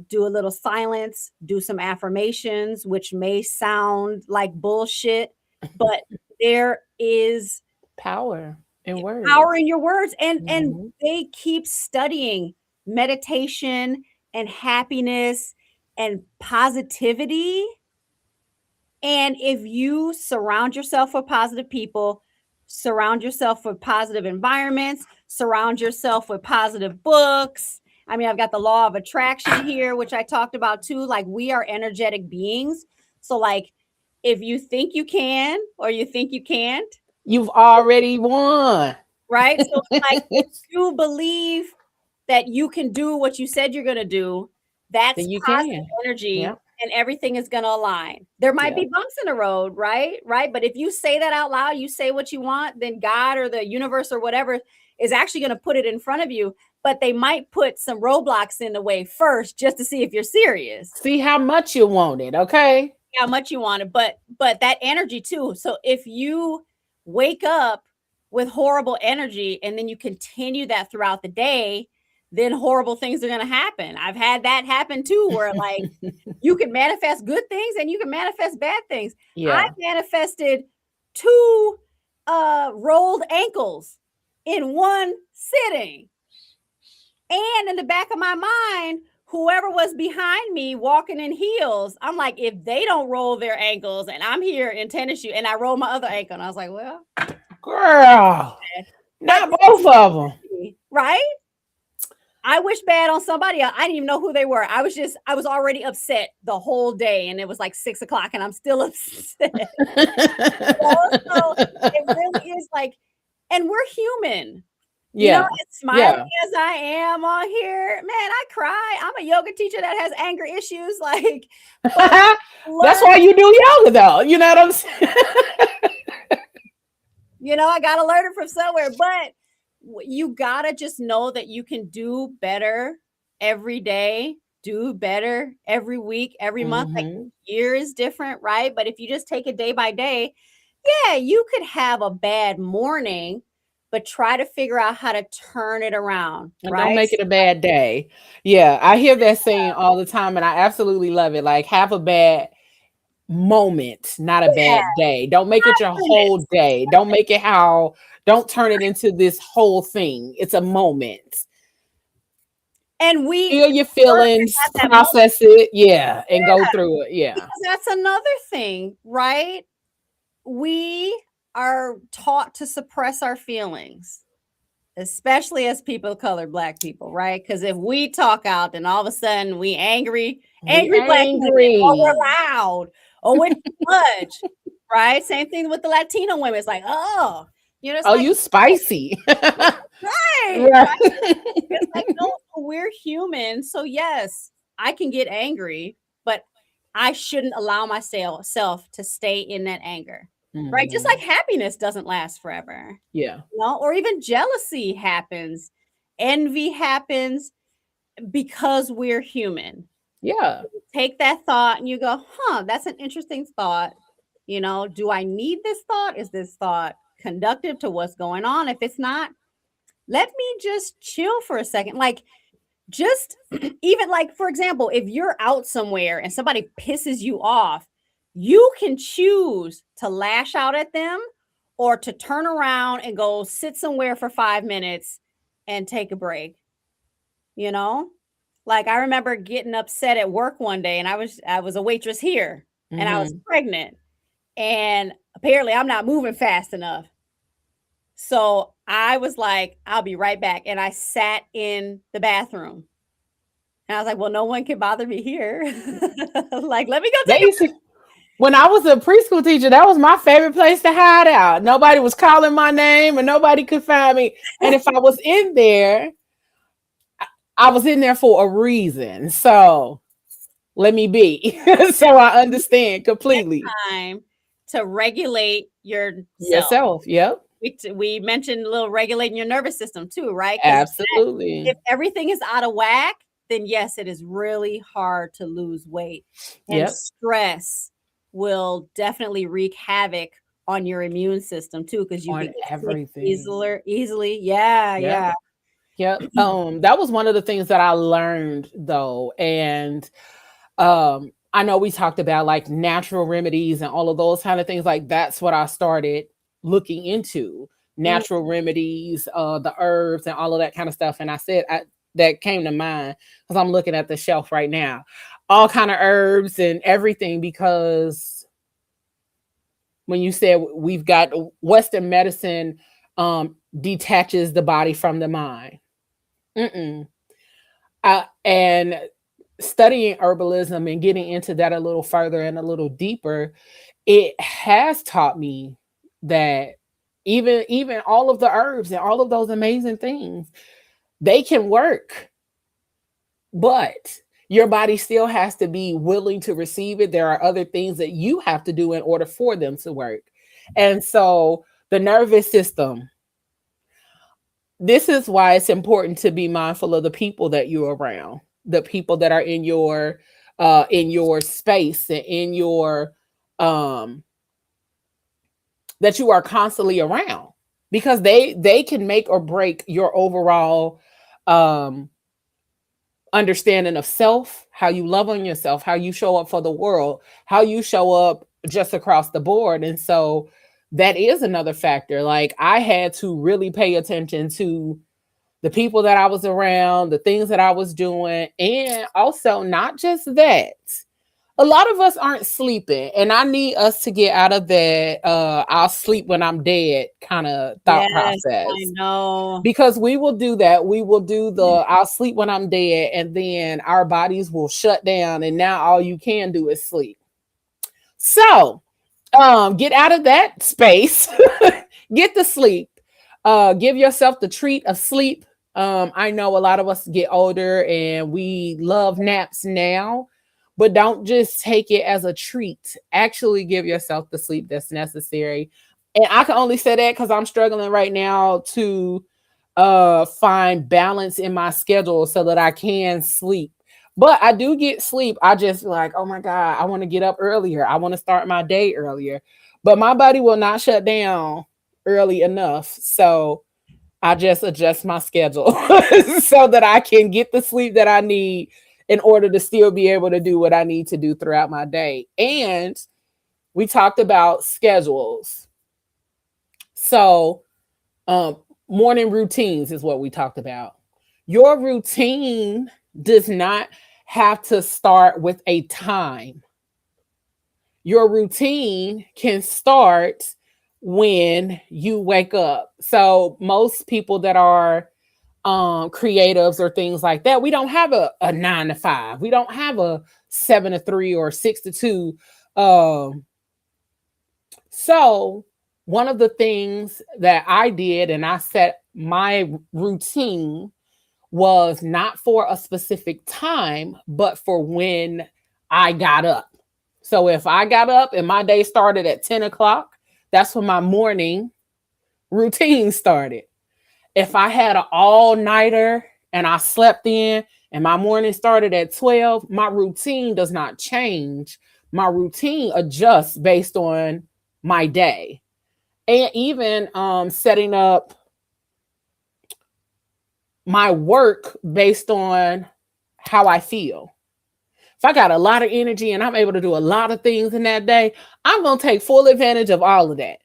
do a little silence, do some affirmations, which may sound like bullshit, but there is power in words. Power in your words. And they keep studying meditation and happiness and positivity. And if you surround yourself with positive people, surround yourself with positive environments, surround yourself with positive books. I mean, I've got the law of attraction here, which I talked about too. Like we are energetic beings. So like, if you think you can, or you think you can't, you've already won. Right? So like, if you believe that you can do what you said you're going to do, that's positive energy. Yep. And everything is going to align. There might be bumps in the road, right? But if you say that out loud, you say what you want, then God or the universe or whatever is actually going to put it in front of you. But they might put some roadblocks in the way first just to see if you're serious. See how much you want it, okay? How much you want it, but that energy too. So if you wake up with horrible energy and then you continue that throughout the day, then horrible things are going to happen. I've had that happen too, where like you can manifest good things and you can manifest bad things. Yeah. I manifested 2 rolled ankles in one sitting. And in the back of my mind, whoever was behind me walking in heels, I'm like, if they don't roll their ankles and I'm here in tennis shoes, and I roll my other ankle, and I was like, well, girl, not both of them. Right? I wish bad on somebody else. I didn't even know who they were. I was already upset the whole day, and it was like 6 o'clock, and I'm still upset. So it really is like, and we're human. Yeah. as smiling Yeah. as I am on here, man, I cry. I'm a yoga teacher that has anger issues, like, but That's learn, why you do yoga, though. You know what I'm saying? I gotta learn it from somewhere. But you gotta just know that you can do better every day, do better every week, every month. Like, Hmm. year is different, right? But if you just take it day by day, yeah, you could have a bad morning, but try to figure out how to turn it around, And don't right? make it a bad day. Yeah, I hear that saying all the time, and I absolutely love it. Like, have a bad moment, not a Yeah, bad day. Don't make it your whole mindfulness. day. Don't make it how, don't turn it into this whole thing. It's a moment. And we Feel your deserve to feelings, have that moment. process it, yeah, and go Yeah, through it. Yeah. because that's another thing, right? We are taught to suppress our feelings, especially as people of color, Black people, right? Because if we talk out, then all of a sudden we We angry Black women, or we're angry. loud, or we're too much, right? Same thing with the Latino women. It's like, oh, it's Oh, like, you spicy. right, right. Right. It's like, no, we're human. So yes, I can get angry, but I shouldn't allow myself to stay in that anger. Right? Just like Mhm. happiness doesn't last forever. Yeah. Or even jealousy happens. Envy happens because we're human. Yeah. Take that thought and you go, huh, that's an interesting thought. Do I need this thought? Is this thought conductive to what's going on? If it's not, let me just chill for a second. Like, just even like, for example, if you're out somewhere and somebody pisses you off, you can choose to lash out at them or to turn around and go sit somewhere for 5 minutes and take a break. you know like, I remember getting upset at work one day, and I was a waitress here, and I was Mhm. pregnant, and apparently I'm not moving fast enough. So I was like, I'll be right back, and I sat in the bathroom. And I was like, well, no one can bother me here. Like, let me go They take a used to, when I was a preschool teacher, that was my favorite place to hide out. Nobody was calling my name and nobody could find me. And if I was in there, I was in there for a reason. So let me be. So I understand completely. time to regulate yourself. Yourself. Yep. We mentioned a little regulating your nervous system too, right? Because if Absolutely. everything is out of whack, then yes, it is really hard to lose weight. And Yep. stress will definitely wreak havoc on your immune system too, because you On could get sick everything. easily. Yeah, Yep. yeah. Yep. That was one of the things that I learned though. And I know we talked about like natural remedies and all of those kind of things. Like that's what I started looking into. Mm, Natural remedies, the herbs and all of that kind of stuff. And that came to mind because I'm looking at the shelf right now. All kind of herbs and everything because when you said we've got Western medicine detaches the body from the mind. Mm-mm. And studying herbalism and getting into that a little further and a little deeper, it has taught me that even all of the herbs and all of those amazing things, they can work, but your body still has to be willing to receive it. There are other things that you have to do in order for them to work. And so the nervous system, this is why it's important to be mindful of the people that you're around, the people that are in your space and in your um that you are constantly around because they can make or break your overall um understanding of self, how you love on yourself, how you show up for the world, how you show up just across the board. And so that is another factor. Like I had to really pay attention to the people that I was around, the things that I was doing, and also not just that. A lot of us aren't sleeping, and I need us to get out of that I'll sleep when I'm dead kind of thought yes, I process. know. Because we will do that. We will do the I'll sleep when I'm dead, and then our bodies will shut down, and now all you can do is sleep. So get out of that space, get to sleep. Give yourself the treat of sleep. I know a lot of us get older and we love naps now, but don't just take it as a treat. Actually, give yourself the sleep that's necessary. And I can only say that because I'm struggling right now to find balance in my schedule so that I can sleep. But I do get sleep. I just like, oh my God, I want to get up earlier. I want to start my day earlier. But my body will not shut down early enough. So I just adjust my schedule so that I can get the sleep that I need in order to still be able to do what I need to do throughout my day. And we talked about schedules. So, um, morning routines is what we talked about. Your routine does not have to start with a time. Your routine can start when you wake up. So most people that are creatives or things like that, we don't have a 9 to 5. We don't have a 7 to 3 or 6 to 2. Um, so one of the things that I did and I set my routine was not for a specific time, but for when I got up. So if I got up and my day started at 10 o'clock, that's when my morning routine started. If I had an all nighter and I slept in and my morning started at 12, my routine does not change. My routine adjusts based on my day. And even setting up my work based on how I feel. If I got a lot of energy and I'm able to do a lot of things in that day, I'm going to take full advantage of all of that.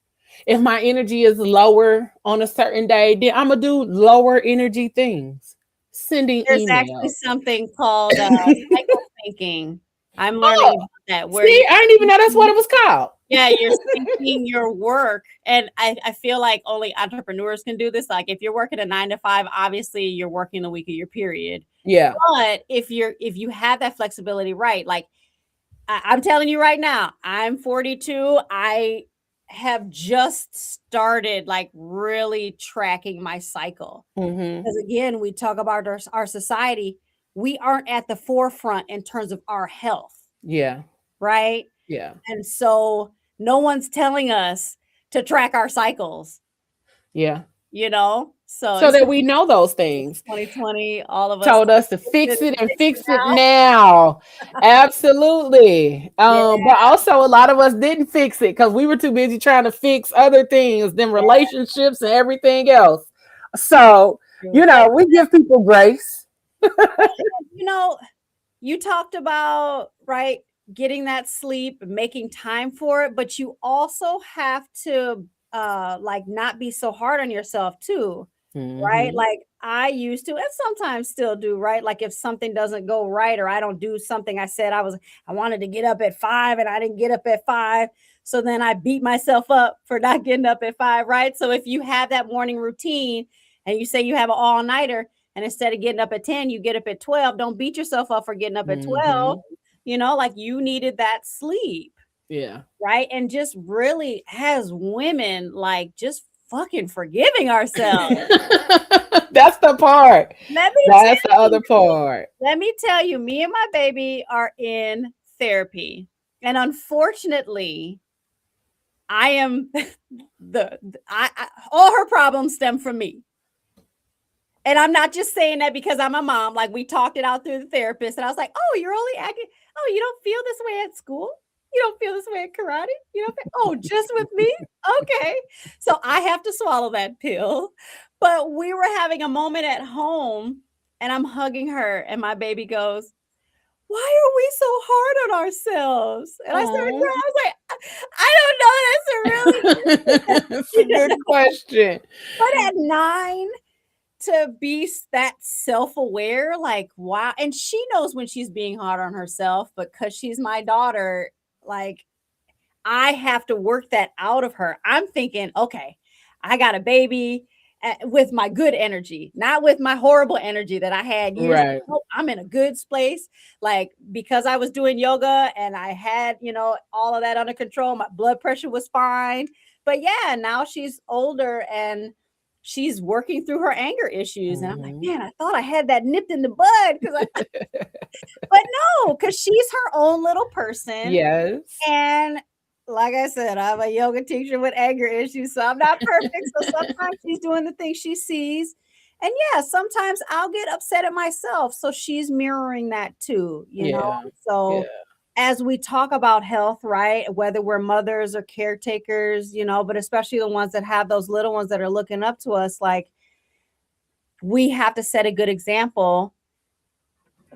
If my energy is lower on a certain day, then I'm going to do lower energy things. Sending There's actually emails. something called cycle thinking. I'm learning Oh, about that where see, I didn't even know that's what it was called. yeah, you're syncing your work. And I feel like only entrepreneurs can do this. Like if you're working a 9 to 5, obviously you're working the week of your period. Yeah. But if you have that flexibility, right? Like I'm telling you right now, I'm 42. I have just started like really tracking my cycle. Mm-hmm. Because again, we talk about our society. We aren't at the forefront in terms of our health, Yeah. right? Yeah. And so no one's telling us to track our cycles, Yeah. you know? So So it's that we know those things. 2020, all of us Told us to fix fix it, it and fix it fix it now. now. Absolutely. Yeah, But also a lot of us didn't fix it because we were too busy trying to fix other things than yeah, relationships and everything else. So, true. we give people grace. You know, you talked about, right, getting that sleep, making time for it, but you also have to like not be so hard on yourself too. Right? Mm-hmm. Like I used to, and sometimes still do, right? Like if something doesn't go right or I don't do something I said I wanted to get up at 5 and I didn't get up at 5. So then I beat myself up for not getting up at 5, right? So if you have that morning routine and you say you have an all-nighter and instead of getting up at 10, you get up at 12, don't beat yourself up for getting up at 12. Mm-hmm. Like you needed that sleep, Yeah. right? And just really as women, like just fucking forgiving ourselves. That's the part. Let me That's the tell you, other part. me and my baby are in therapy. And unfortunately, I am all her problems stem from me. And I'm not just saying that because I'm a mom. Like we talked it out through the therapist, and I was like, "Oh, you're only acting. Oh, you don't feel this way at school. You don't feel this way at karate. You don't. Oh, just with me. Okay." So I have to swallow that pill. But we were having a moment at home, and I'm hugging her, and my baby goes, "Why are we so hard on ourselves?" And I started Oh. crying. I was like, "I don't know. That's a really It's a good question. But at 9, to be that self-aware, like, wow. And she knows when she's being hard on herself, but because she's my daughter, like, I have to work that out of her. I'm thinking, okay, I got a baby with my good energy, not with my horrible energy that I had years Right. ago. I'm in a good space, like because I was doing yoga and I had, all of that under control. My blood pressure was fine. But yeah, now she's older and she's working through her anger issues. And I'm like, Mhm. man, I thought I had that nipped in the bud but no, because she's her own little person. Yes. And like I said, I'm a yoga teacher with anger issues, so I'm not perfect. So sometimes she's doing the things she sees. And yeah, sometimes I'll get upset at myself. So she's mirroring that too, you know? Yeah. So Yeah. as we talk about health, right? Whether we're mothers or caretakers, you know, but especially the ones that have those little ones that are looking up to us, like we have to set a good example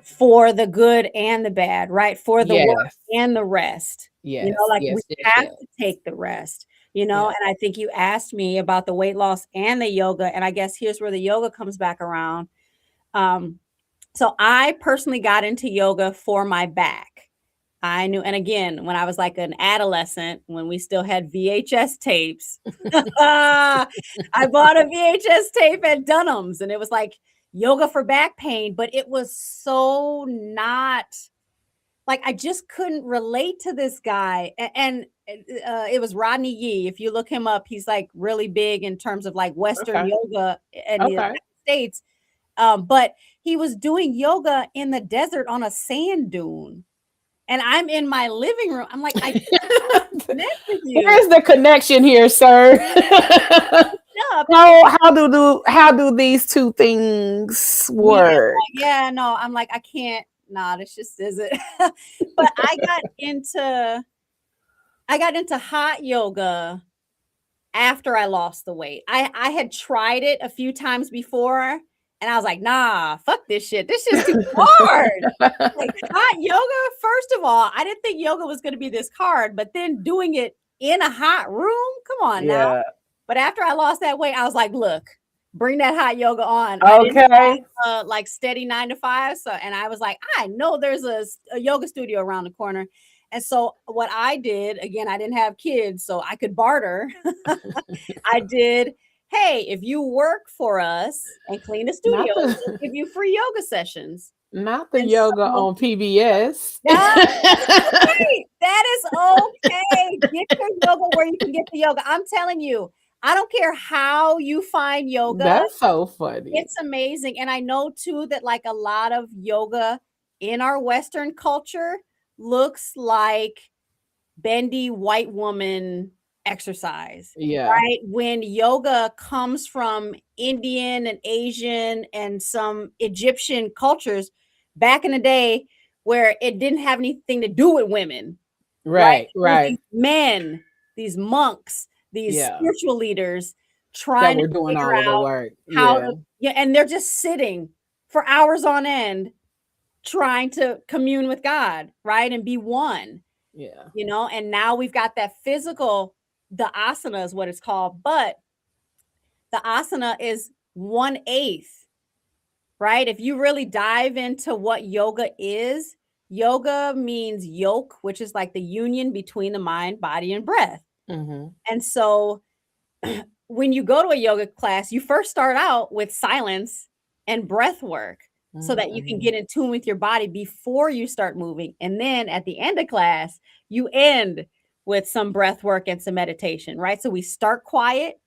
for the good and the bad, right? For the work Yes. and the rest. You know, Yes. like we Yes. Yes. have Yes. to take the rest, you know, Yeah. and I think you asked me about the weight loss and the yoga, and I guess here's where the yoga comes back around. Um, so I personally got into yoga for my back. I knew, and again, when I was like an adolescent, when we still had VHS tapes, I bought a VHS tape at Dunham's and it was like yoga for back pain, but it was so not like I just couldn't relate to this guy. And it was Rodney Yee. If you look him up, he's like really big in terms of like Western Okay. yoga in the United Okay. States. But he was doing yoga in the desert on a sand dune. And I'm in my living room. I'm like, I connect with you. Where's the connection here, sir? Up. How do these two things Yeah, work? yeah, no, I'm like, I can't, nah, this just isn't. But I got into hot yoga after I lost the weight. I had tried it a few times before and I was like, nah, fuck this shit. This shit's too hard. Like hot yoga, first of all, I didn't think yoga was going to be this hard, but then doing it in a hot room, come on now. Yeah. But after I lost that weight, I was like, look, bring that hot yoga on. I didn't Okay. have like steady 9 to 5. So, and I was like, I know there's a yoga studio around the corner. And so what I did, again, I didn't have kids, so I could barter. I did, hey, if you work for us and clean the studio, Not the we'll give you free yoga sessions. not the And yoga so on PBS. that is okay. That is okay. Get your yoga where you can get the yoga. I'm telling you, I don't care how you find yoga. That's so funny. It's amazing. And I know too that like a lot of yoga in our Western culture looks like bendy white woman exercise, Yeah. right? When yoga comes from Indian and Asian and some Egyptian cultures back in the day where it didn't have anything to do with women, right? Right. It was Right. these men, these monks, these Yeah. spiritual leaders That trying to we're doing figure all of the out work. how Yeah. to, yeah, and they're just sitting for hours on end trying to commune with God, right? And be one, Yeah. you know, and now we've got that physical, the asana is what it's called, but the asana is 1/8, right? If you really dive into what yoga means yoke, which is like the union between the mind, body, and breath. Mhm. And so when you go to a yoga class, you first start out with silence and breath work so that you can Mhm. get in tune with your body before you start moving. And then at the end of class, you end with some breath work and some meditation, right? So we start quiet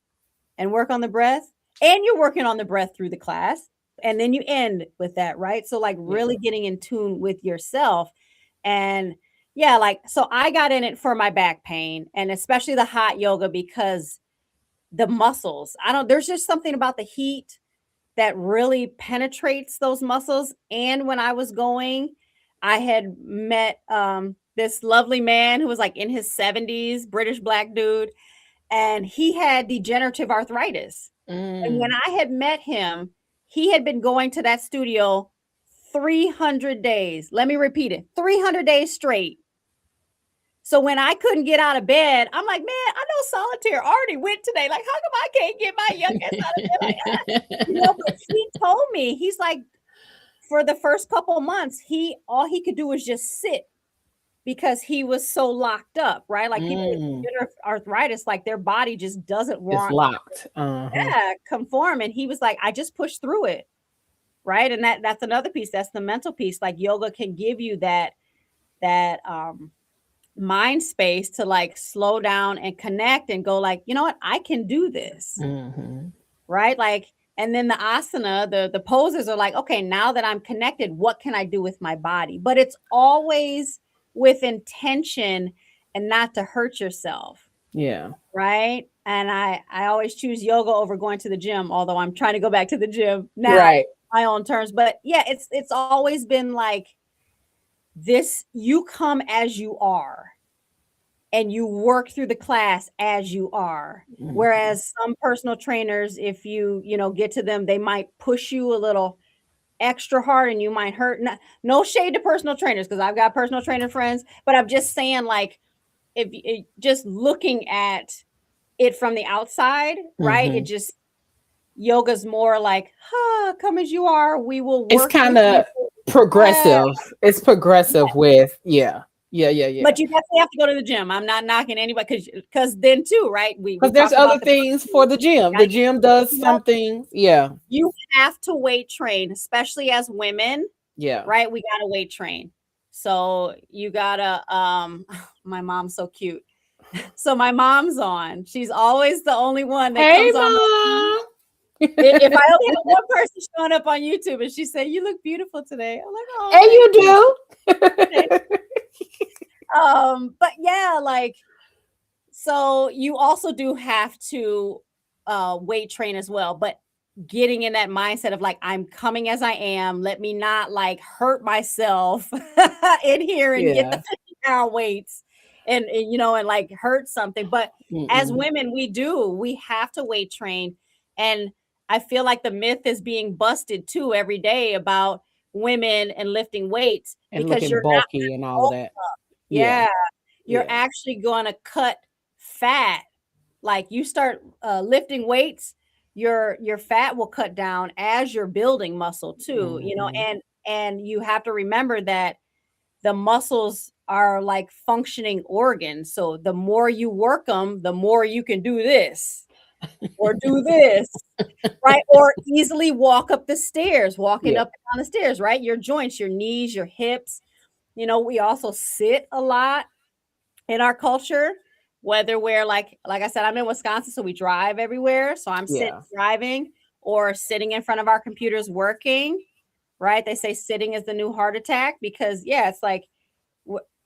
and work on the breath, and you're working on the breath through the class. And then you end with that, right? So, like, Yeah. really getting in tune with yourself. And yeah, like, so I got in it for my back pain and especially the hot yoga because the muscles. I don't there's just something about the heat that really penetrates those muscles. And when I was going, I had met this lovely man who was like in his 70s, British black dude, and he had degenerative arthritis. And when Mm. I had met him, he had been going to that studio 300 days. Let me repeat it, 300 days straight. So when I couldn't get out of bed, I'm like, man, I know Solitaire already went today. Like, how come I can't get my young ass out of bed? Like, you know, but he told me, he's like, for the first couple of months, all he could do was just sit because he was so locked up, right? Like people with Mm. arthritis, like their body just doesn't It's want locked. Uh-huh. conform. And he was like, I just pushed through it. Right. And that's another piece. That's the mental piece. Like yoga can give you that mind space to like slow down and connect and go like, you know what, I can do this. Mhm. right? Like, and then the asana, the poses are like, okay, now that I'm connected, what can I do with my body? But it's always with intention and not to hurt yourself, Yeah. right? And I always choose yoga over going to the gym, although I'm trying to go back to the gym now, Right. my own terms. But yeah, it's always been like this: you come as you are and you work through the class as you are. Mhm. Whereas some personal trainers, if you get to them, they might push you a little extra hard and you might hurt. No shade to personal trainers, because I've got personal trainer friends, but I'm just saying, like, if just looking at it from the outside, right? It Mhm. just, yoga's more like, come as you are. We will It's work kind with you. of Yeah. progressive. It's progressive with, yeah. Yeah, yeah, yeah. But you definitely have to go to the gym. I'm not knocking anybody, because then too, right? We Because there's talked other about the things for the gym. The gotta gym does get, some things. Yeah. you have to weight train, especially as women, Yeah. right? We gotta weight train. So you gotta my mom's so cute. So my mom's on. She's always the only one that Hey, comes on. mom. If I only have one person showing up on YouTube and she say, "You look beautiful today," I'm like, "Oh, And thank you you." do. But yeah, like, so you also do have to weight train as well, but getting in that mindset of like, I'm coming as I am. Let me not like hurt myself in here and get the Yeah. 50-pound weights and like hurt something. But as Mm-mm. women, we have to weight train. And I feel like the myth is being busted too every day about women and lifting weights, And because looking you're not bulky and all of bulk that. up. Yeah. Yeah, you're Yeah. actually going to cut fat. Like, you start lifting weights, your fat will cut down as you're building muscle too, Mhm. and you have to remember that the muscles are like functioning organs. So the more you work them, the more you can do this or do this, right? Or easily walk up the stairs, walking Yeah. up and down the stairs, right? Your joints, your knees, your hips. We also sit a lot in our culture, whether we're like I said, I'm in Wisconsin, so we drive everywhere. So I'm sitting Yeah. driving or sitting in front of our computers working, right? They say sitting is the new heart attack, because yeah, it's like,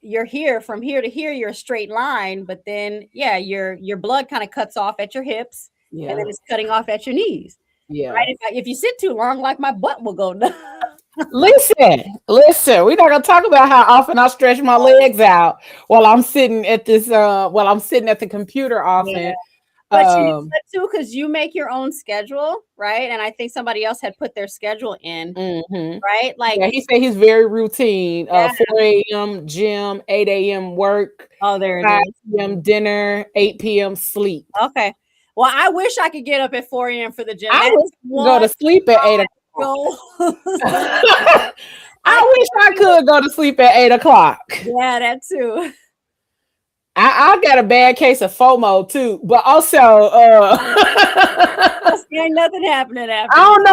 you're here, from here to here, you're a straight line, but then yeah, your blood kind of cuts off at your hips, and then Yeah. it's cutting off at your knees, right? Yeah. If you sit too long, like, my butt will go down. Listen. We're not gonna talk about how often I stretch my legs out while I'm sitting at while I'm sitting at the computer Yeah. often. But you know Um what too, because you make your own schedule, right? And I think somebody else had put their schedule in, mhm. right? Like, Yeah, he said he's very routine. yeah. 4 a.m. gym, 8 a.m. work, Oh, there it 5 is. p.m. dinner, 8 p.m. sleep. Okay. Well, I wish I could get up at 4 a.m. for the gym. I That wish is I could go one to sleep at 8 o'clock. goal. I I wish can't I do it. could go to sleep at 8 o'clock. Yeah, that too. I got a bad case of FOMO too, but also See, ain't nothing happening I after. don't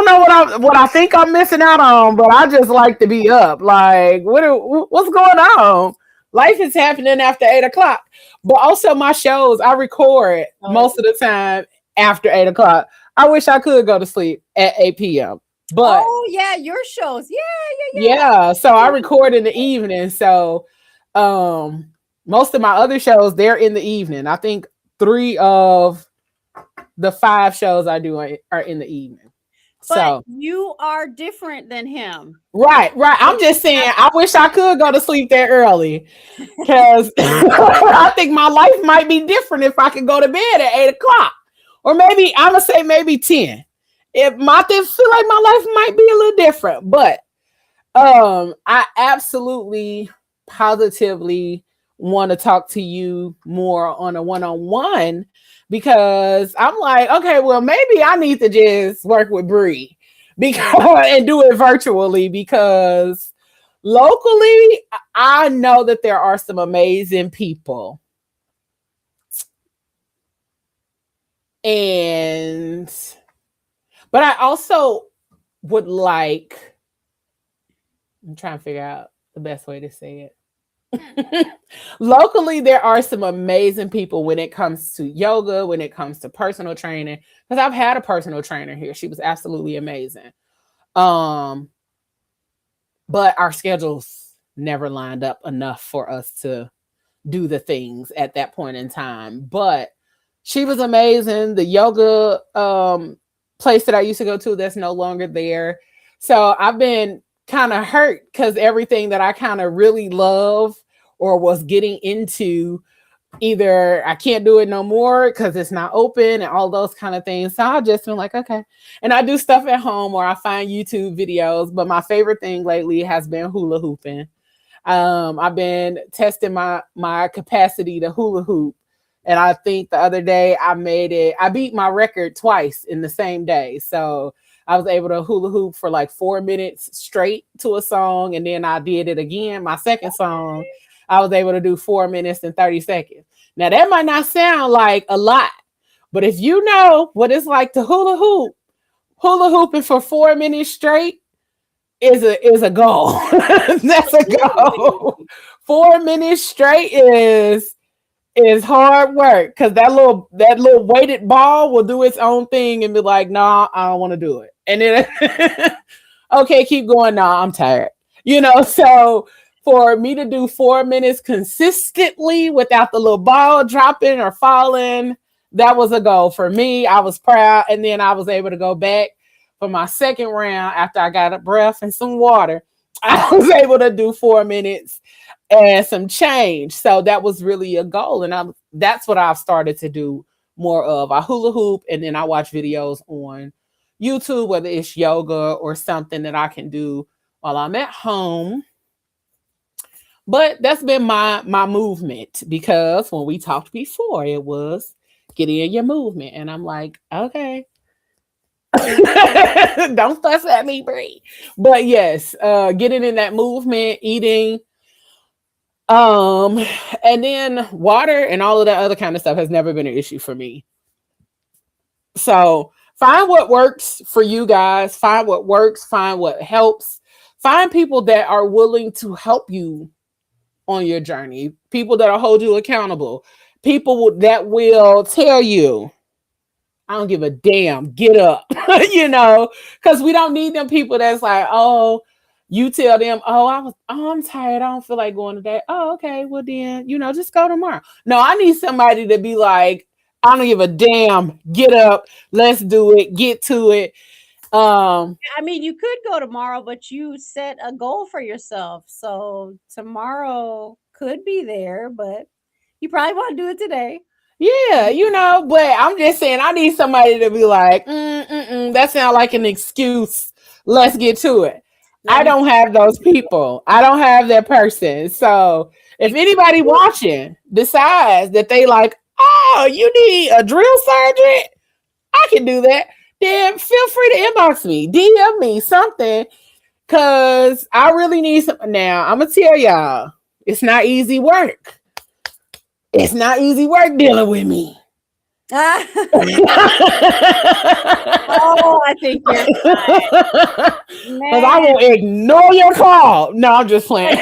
know what I think I'm missing out on, but I just like to be up. Like what's going on? Life is happening after 8 o'clock. But also my shows I record Oh, most of the time after 8 o'clock. I wish I could go to sleep at 8 p.m. But oh yeah, your shows. Yeah, yeah, yeah, so I yeah. record in the evening. So um most of my other shows they're in the evening. I think 3 of the 5 shows I do are in the evening. But So you are different than him. right. So I'm you just saying have I wish I could go to sleep that early because I think my life might be different if I could go to bed at 8 o'clock. Or maybe I'm gonna say maybe 10. It might feel like my life might be a little different, but I absolutely positively want to talk to you more on a one-on-one because I'm like, okay, well, maybe I need to just work with Bree because and do it virtually because locally I know that there are some amazing people. And but I also would like I'm trying to figure out the best way to say it. Locally, there are some amazing people when it comes to yoga, when it comes to personal training. Because I've had a personal trainer here. She was absolutely amazing. Um, but our schedules never lined up enough for us to do the things at that point in time. But she was amazing. The yoga place that I used to go to that's no longer there. So I've been kind of hurt because everything that I kind of really love or was getting into, either I can't do it no more because it's not open and all those kind of things. So I just been like, okay. And I do stuff at home or I find YouTube videos. But my favorite thing lately has been hula hooping. I've been testing my capacity to hula hoop, and I think the other day I made it. I beat my record twice in the same day, so I was able to hula hoop for like 4 minutes straight to a song, and then I did it again. My second song, I was able to do 4 minutes and 30 seconds. Now that might not sound like a lot, but if you know what it's like to hula hooping for 4 minutes straight is a goal. That's a goal. 4 minutes straight is hard work because that little weighted ball will do its own thing and be like, nah, I don't want to do it. And then okay, keep going. Nah, I'm tired. So for me to do 4 minutes consistently without the little ball dropping or falling, that was a goal for me. I was proud. And then I was able to go back for my second round after I got a breath and some water. I was able to do 4 minutes and some change. So that was really a goal. And that's what I've started to do more of. I hula hoop and then I watch videos on YouTube, whether it's yoga or something that I can do while I'm at home. But that's been my movement, because when we talked before, it was getting in your movement. And I'm like, okay. Don't fuss at me, Bree. But yes, getting in that movement, eating, um, and then water and all of that other kind of stuff has never been an issue for me. So find what works for you guys, find what works, find what helps, find people that are willing to help you on your journey, people that will hold you accountable, people that will tell you, I don't give a damn, get up, because we don't need them people that's like, oh, you tell them, I'm tired, I don't feel like going today. Oh, okay, well then, just go tomorrow. No, I need somebody to be like, I don't give a damn, get up, let's do it, get to it. I mean, you could go tomorrow, but you set a goal for yourself. So tomorrow could be there, but you probably want to do it today. Yeah, but I'm just saying I need somebody to be like, that sounds like an excuse. Let's get to it. I don't have those people. I don't have that person. So if anybody watching decides that they like, oh, you need a drill sergeant, I can do that. Then feel free to inbox me, DM me something, because I really need something. Now, I'm going to tell y'all, it's not easy work. It's not easy work dealing with me. Oh, I think you're because I will ignore your call. No, I'm just playing.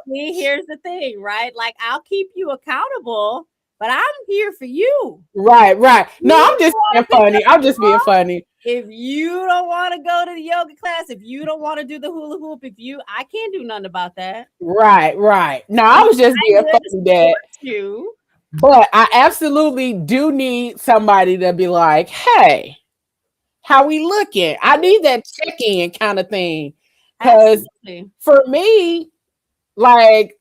See, here's the thing, right? Like, I'll keep you accountable, but I'm here for you. Right. No, I'm just being funny. I'm just being funny. If you don't want to go to the yoga class, if you don't want to do the hula hoop, I can't do nothing about that. Right. No, I was just being funny that you. But I absolutely do need somebody to be like, hey, how we looking? I need that check-in kind of thing. Because for me, like,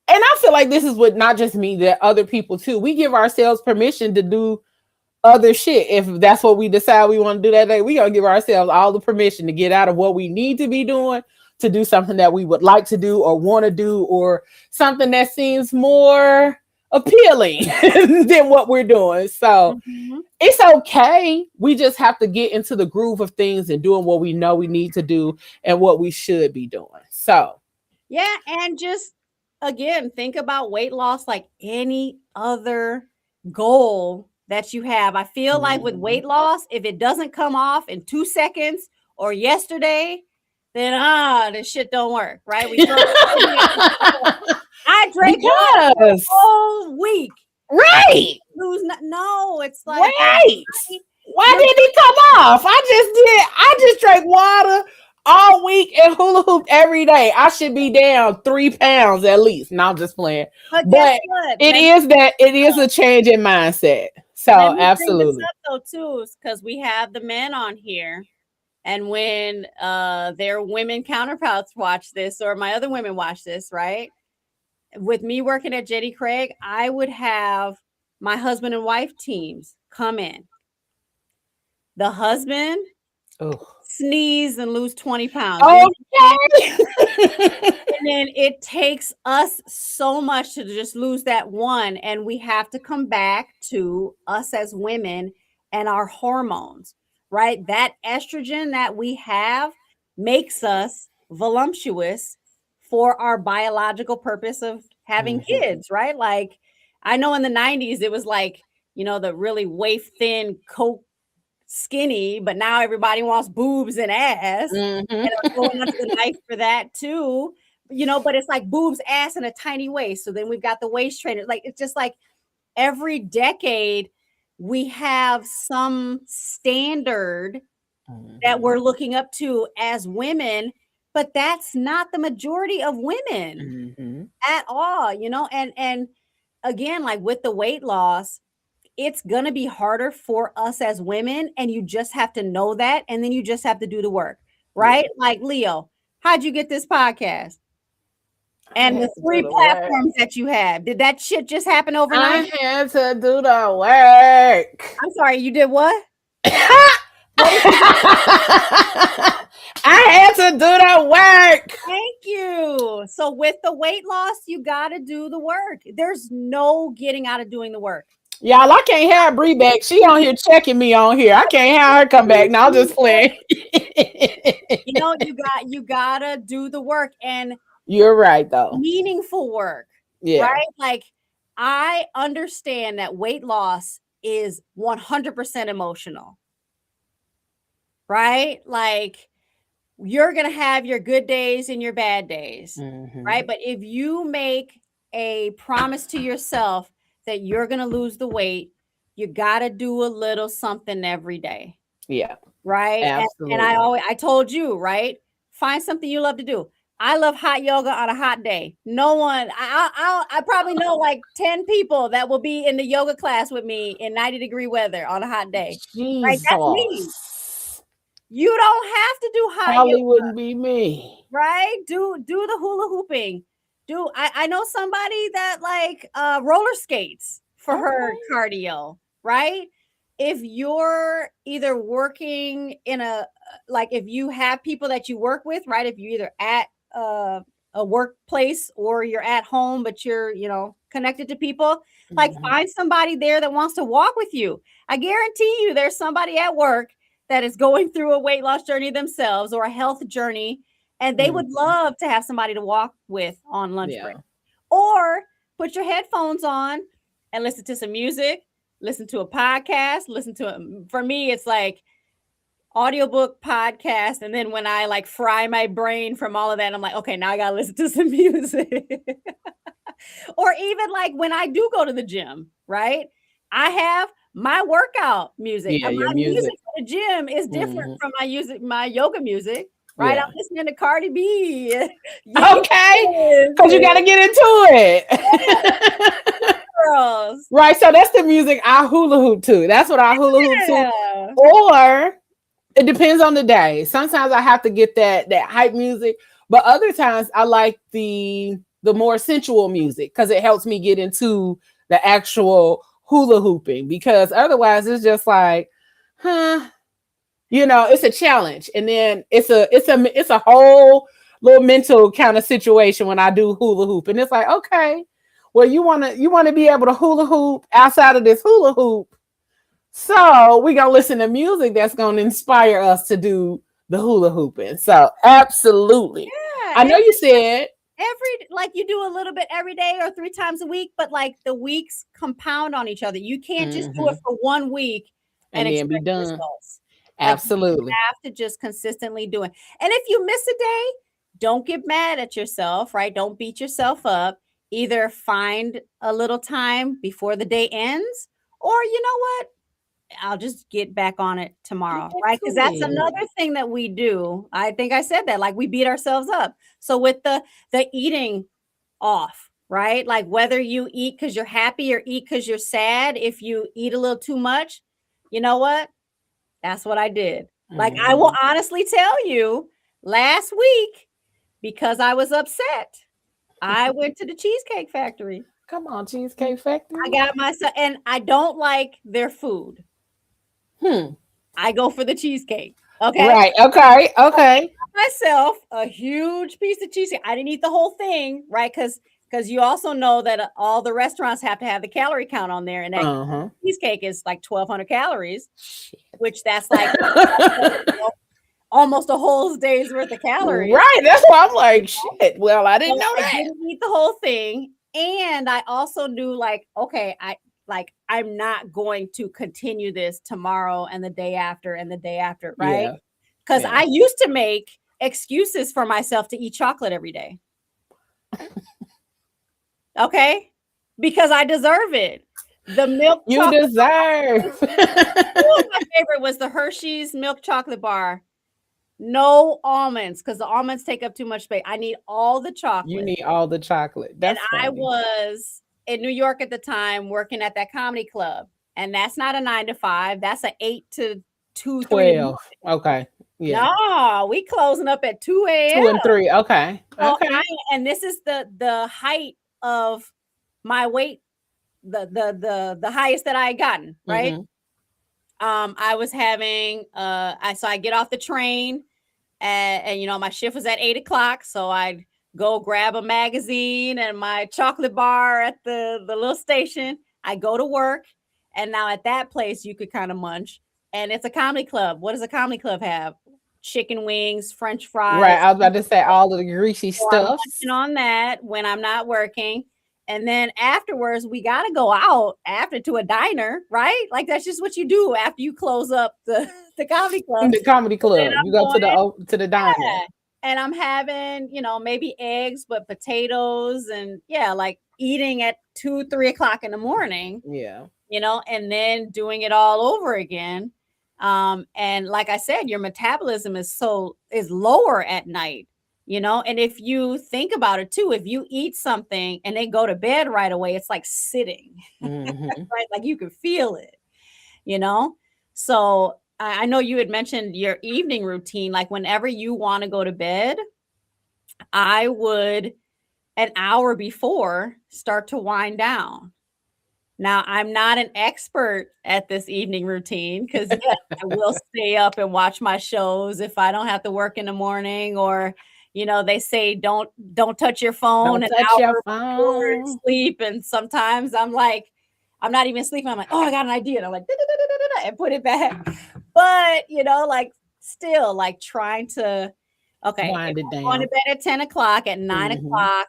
and I feel like this is what not just me, that other people too. We give ourselves permission to do other shit. If that's what we decide we want to do that day, we gotta give ourselves all the permission to get out of what we need to be doing to do something that we would like to do or want to do, or something that seems more appealing than what we're doing. So it's okay. We just have to get into the groove of things and doing what we know we need to do and what we should be doing. So yeah, and just again, think about weight loss like any other goal that you have. I feel like with weight loss, if it doesn't come off in 2 seconds or yesterday, then this shit don't work, right? We I drank water Because all week. right. No, it's like Right. Why your did it come off? I just drank water all week and hula hooped every day. I should be down 3 pounds at least. No, I'm just playing. But guess But what? it is a change in mindset. So Let me bring this absolutely. up though too, because we have the men on here. And when their women counterparts watch this, or my other women watch this, right? With me working at Jenny Craig, I would have my husband and wife teams come in. The husband Oh. sneeze and lose 20 pounds. Okay. And then it takes us so much to just lose that one. And we have to come back to us as women and our hormones, right? That estrogen that we have makes us voluptuous for our biological purpose of having kids, right? Like, I know in the 90s, it was like, the really waif thin Coke skinny, but now everybody wants boobs and ass. And are going under the knife for that too. But it's like boobs, ass, and a tiny waist. So then we've got the waist trainer. Like, it's just like every decade we have some standard that we're looking up to as women, but that's not the majority of women at all, and again, like with the weight loss, it's going to be harder for us as women, and you just have to know that, and then you just have to do the work, right? Like, Leo, how'd you get this podcast and the 3 platforms that you have? Did that shit just happen overnight? I had to do the work. I'm sorry, you did what? I had to do the work. Thank you. So with the weight loss, you got to do the work. There's no getting out of doing the work. Y'all, I can't have Bree back. She on here checking me on here. I can't have her come back. Now I'll just play. You gotta do the work, and you're right though. Meaningful work. Yeah. Right? Like, I understand that weight loss is 100% emotional. Right? Like, you're gonna have your good days and your bad days. Right? But if you make a promise to yourself that you're going to lose the weight, you got to do a little something every day. Yeah. Right. Absolutely. And I told you, right? Find something you love to do. I love hot yoga on a hot day. No one, I probably know like 10 people that will be in the yoga class with me in 90-degree weather on a hot day. Jesus. Right? That's me. You don't have to do hot Probably yoga. wouldn't be me. Right? Do the hula hooping. I know somebody that like roller skates for her cardio, right? If you're either working in if you have people that you work with, right? If you're either at a workplace or you're at home, but you're, connected to people, like find somebody there that wants to walk with you. I guarantee you there's somebody at work that is going through a weight loss journey themselves or a health journey, and they would love to have somebody to walk with on lunch break. Or put your headphones on and listen to some music, listen to a podcast, for me, it's like audiobook, podcast. And then when I like fry my brain from all of that, I'm like, okay, now I got to listen to some music. Or even like when I do go to the gym, right? I have my workout music. Yeah, my music for the gym is different from my yoga music. Right, I'm listening to Cardi B. Okay, because you got to get into it. Girls. Right, so that's the music I hula hoop to. That's what I hula hoop to. Or it depends on the day. Sometimes I have to get that hype music, but other times I like the more sensual music because it helps me get into the actual hula hooping. Because otherwise, it's just like, it's a challenge, and then it's a whole little mental kind of situation when I do hula hoop, and it's like, okay, well, you want to be able to hula hoop outside of this hula hoop, so we gonna listen to music that's gonna inspire us to do the hula hooping. So absolutely, I know you said you do a little bit every day or 3 times a week, but like the weeks compound on each other. You can't just do it for 1 week and then be done. Results. Absolutely. Like, you have to just consistently do it. And if you miss a day, don't get mad at yourself, right? Don't beat yourself up. either find a little time before the day ends, or you know what? I'll just get back on it Get tomorrow, back right? to Because that's it. another thing that we do. I think I said that, like we beat ourselves up. So with the eating off, right? Like whether you eat because you're happy or eat because you're sad, if you eat a little too much, you know what? That's what I did. Like I will Mhm. honestly tell you, last week, because I was upset, I went to the Cheesecake Factory. Come on, Cheesecake Factory. I got myself, and I don't like their food. Hmm. I go for the cheesecake. Okay. Right. Okay. So I Okay. got myself a huge piece of cheesecake. I didn't eat the whole thing, right? Because you also know that all the restaurants have to have the calorie count on there, and that Uh-huh. cheesecake is like 1,200 calories, Shit. which that's like almost a whole day's worth of calories. Right. That's why I'm like, shit. Well, I didn't So know I that. didn't eat the whole thing. And I also knew like, okay, I'm not going to continue this tomorrow and the day after and the day after, right? Yeah. Because Yeah. I used to make excuses for myself to eat chocolate every day. Okay. Because I deserve it. The milk You chocolate. deserve. My favorite was the Hershey's milk chocolate bar. No almonds, because the almonds take up too much space. I need all the You chocolate. need all the chocolate. And That's I funny. was in New York at the time working at that comedy club. And that's not a 9 to 5. That's a 8 to 2, 3 in the morning. 12. Okay. Yeah. No, we closing up at 2 2 a.m. and 3. Okay. So Okay. and this is the height of my weight, the highest that I had gotten, right? Mm-hmm. I was having I get off the train, and you know, my shift was at 8 o'clock, so I'd go grab a magazine and my chocolate bar at the little station. I go to work, and now at that place you could kind of munch, and it's a comedy club. What does a comedy club have? Chicken wings, French Right. fries. I was about to say all of the greasy So I'm munching stuffs. on that when I'm not working. And then afterwards, we got to go out after to a diner, right? Like that's just what you do after you close up the comedy club. The comedy So then club. You I'm go going, to the diner. yeah, and I'm having, you know, maybe eggs, but potatoes, and yeah, like eating at 2, 3 o'clock in the morning, Yeah. you know, and then doing it all over again. And like I said, your metabolism is lower at night, you know. And if you think about it too, if you eat something and then go to bed right away, it's like sitting, Mm-hmm. right? Like you can feel it, you know. So I know you had mentioned your evening routine. Like whenever you want to go to bed, I would an hour before start to wind down. Now, I'm not an expert at this evening routine because, yes, I will stay up and watch my shows if I don't have to work in the morning, or, you know, they say don't touch your phone Don't an touch your hour before phone. sleep. And sometimes I'm like, I'm not even sleeping. I'm like, oh, I got an idea. And I'm like, "Da-da-da-da-da-da," and put it back. But, you know, like still like trying to, okay, if Wind it I'm going to down. bed at 10 o'clock, at 9 Mm-hmm. o'clock,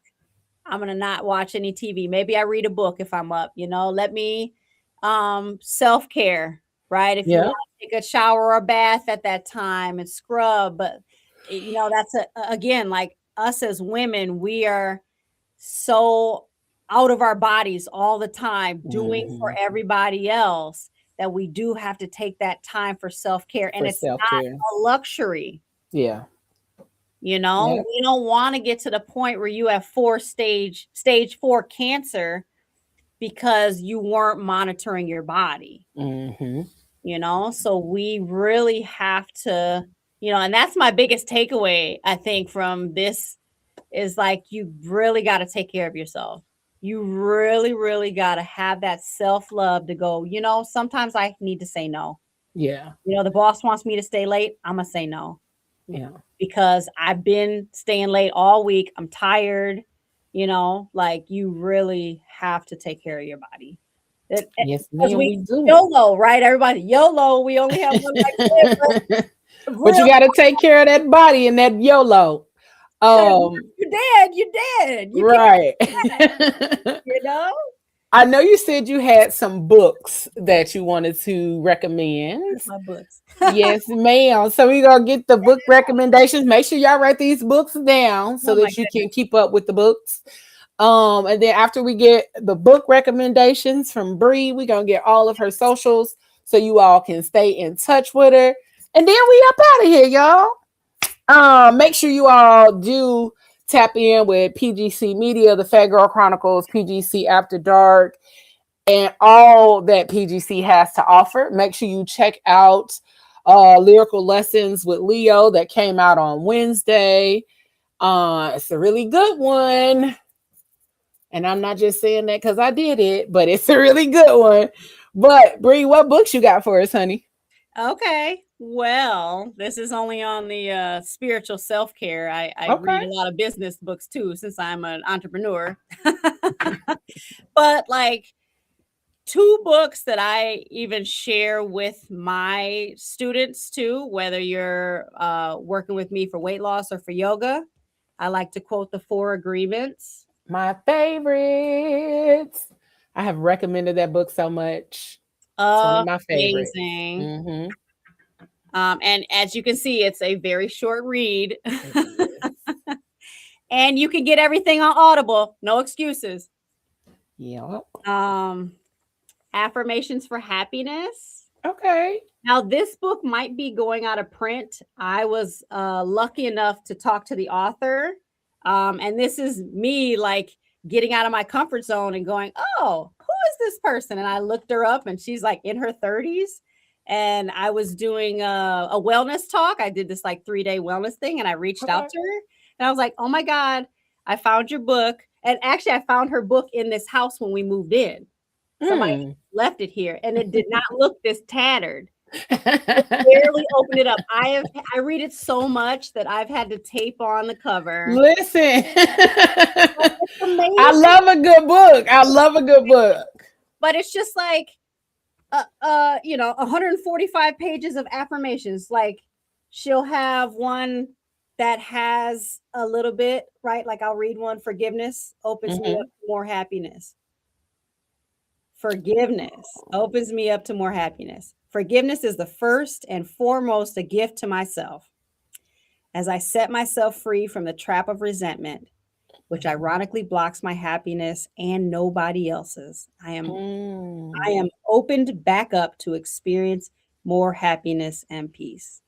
I'm gonna not watch any TV. Maybe I read a book if I'm up, you know. Let me self-care, right? If you Yeah. want to take a shower or a bath at that time and scrub, but you know, that's again, like us as women, we are so out of our bodies all the time, doing for Mm-hmm. everybody else, that we do have to take that time for self-care. And For it's self not care. a luxury. Yeah. You know, Yeah. we don't want to get to the point where you have stage 4 cancer because you weren't monitoring your body, Mm-hmm. you know? So we really have to, you know, and that's my biggest takeaway, I think, from this is like you really got to take care of yourself. You really, really got to have that self-love to go, you know, sometimes I need to say no. Yeah. You know, the boss wants me to stay late, I'm gonna say no, Yeah. because I've been staying late all week. I'm tired, you know, like you really have to take care of your body. Yes, Because ma'am, we we do. YOLO, right? Everybody, YOLO, we only have one life to live. But But you real, gotta take care of that body and that YOLO. because Um, you're dead. You can't, right. you know? I know you said you had some books that you wanted to recommend. Where's my books? Yes, ma'am. So we're gonna get the book recommendations. Make sure y'all write these books down so Oh my that you can keep up with the books. And then after we get the book recommendations from Bree, we're gonna get all of her socials so you all can stay in touch with her. And then we up out of here, y'all. Make sure you all do tap in with PGC Media, the Fat Girl Chronicles, PGC After Dark, and all that PGC has to offer. Make sure you check out Lyrical Lessons with Leo that came out on Wednesday. It's a really good one. And I'm not just saying that because I did it, but it's a really good one. But Bree, what books you got for us, honey? Okay. Well, this is only on the spiritual self-care. I read Okay. a lot of business books too, since I'm an entrepreneur. But like two books that I even share with my students too, whether you're working with me for weight loss or for yoga. I like to quote the 4 agreements. My favorites. I have recommended that book so much. It's one of my favorites. Amazing. Mm-hmm. And as you can see, it's a very short read. And you can get everything on Audible. No excuses. Yeah. Affirmations for Happiness. Okay. Now, this book might be going out of print. I was lucky enough to talk to the author. And this is me like getting out of my comfort zone and going, oh, who is this person? And I looked her up and she's like in her 30s. And I was doing a wellness talk. I did this like 3-day wellness thing and I reached out to her and I was like, oh my God, I found your book. And actually, I found her book in this house when we moved in. Somebody left it here and it did not look this tattered. Barely open it up. I read it so much that I've had to tape on the cover. Listen, I love a good book. I love a good book. But it's just like 145 pages of affirmations. Like she'll have one that has a little bit, right? Like I'll read one. Forgiveness opens me up to more happiness. Forgiveness opens me up to more happiness. Forgiveness is the first and foremost a gift to myself. As I set myself free from the trap of resentment, which ironically blocks my happiness and nobody else's, I am opened back up to experience more happiness and peace.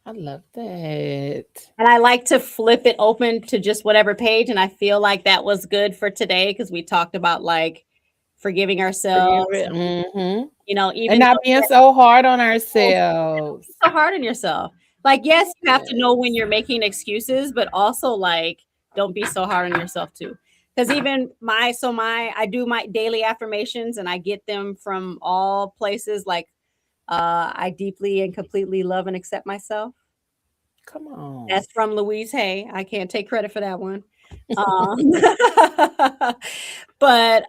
I love that. And I like to flip it open to just whatever page. And I feel like that was good for today because we talked about like forgiving ourselves. Even even not being so hard on ourselves. So hard on yourself. Like, yes, you have to know when you're making excuses, but also like, don't be so hard on yourself too. Because even I do my daily affirmations and I get them from all places. Like, I deeply and completely love and accept myself. Come on. That's from Louise Hay. I can't take credit for that one. But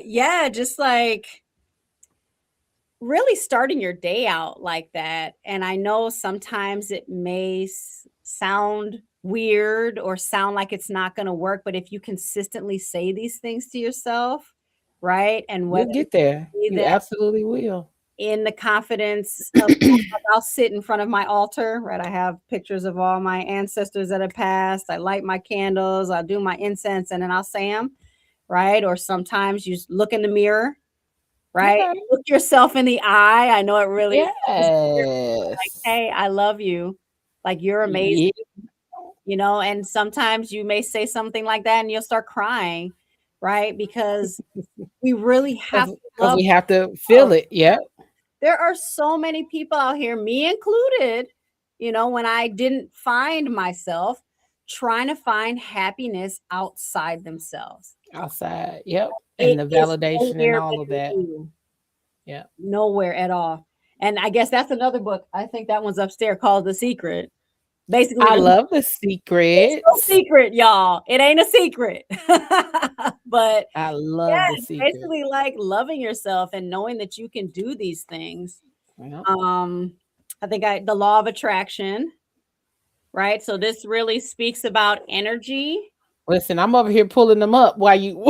yeah, just like really starting your day out like that. And I know sometimes it may sound weird or sound like it's not going to work, but if you consistently say these things to yourself, right? And You'll get there. You absolutely will. In the confidence of I'll sit in front of my altar, right? I have pictures of all my ancestors that have passed. I light my candles, I'll do my incense, and then I'll say them, right? Or sometimes you look in the mirror, right? Okay. Look yourself in the eye. I know it really like, hey, I love you. Like you're amazing. Yeah. And sometimes you may say something like that and you'll start crying, right? Because we really have to feel it. Yeah. There are so many people out here, me included, when I didn't find myself, trying to find happiness outside themselves. Outside, yep. And the validation and all of that. Yeah. Nowhere at all. And I guess that's another book. I think that one's upstairs called The Secret. Basically, I love The Secret. It's no secret, y'all. It ain't a secret. But I love The Secret. Basically like loving yourself and knowing that you can do these things. Yep. I think the law of attraction, right? So this really speaks about energy. Listen, I'm over here pulling them up while you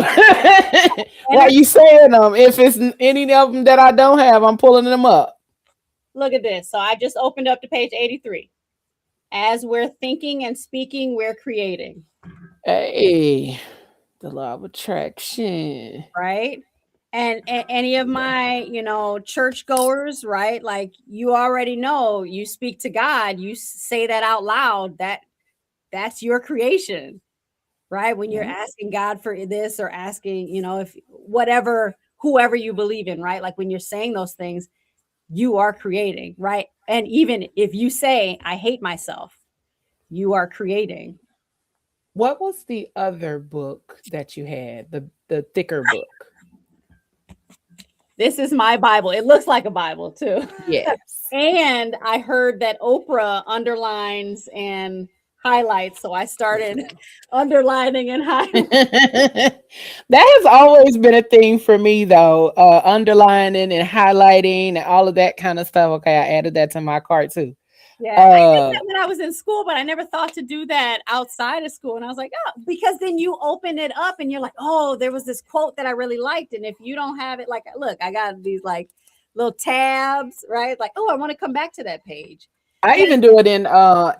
saying them. If it's any of them that I don't have, I'm pulling them up. Look at this. So I just opened up to page 83. As we're thinking and speaking, we're creating. Hey, the law of attraction. right? And any of my, church goers, right? Like you already know, you speak to God, you say that out loud, that's your creation, right? When you're Yeah. asking God for this or asking, if whatever, whoever you believe in, right? Like when you're saying those things, you are creating, right? And even if you say, I hate myself, you are creating. What was the other book that you had? The thicker book. This is my Bible. It looks like a Bible too. Yes. And I heard that Oprah underlines and highlights. So I started underlining and highlighting. That has always been a thing for me though. Underlining and highlighting and all of that kind of stuff. Okay, I added that to my cart too. Yeah, I did Uh that when I was in school, but I never thought to do that outside of school. And I was like, oh, because then you open it up and you're like, oh, there was this quote that I really liked. And if you don't have it, like, look, I got these like little tabs, right? Like, oh, I want to come back to that page. I And even do it in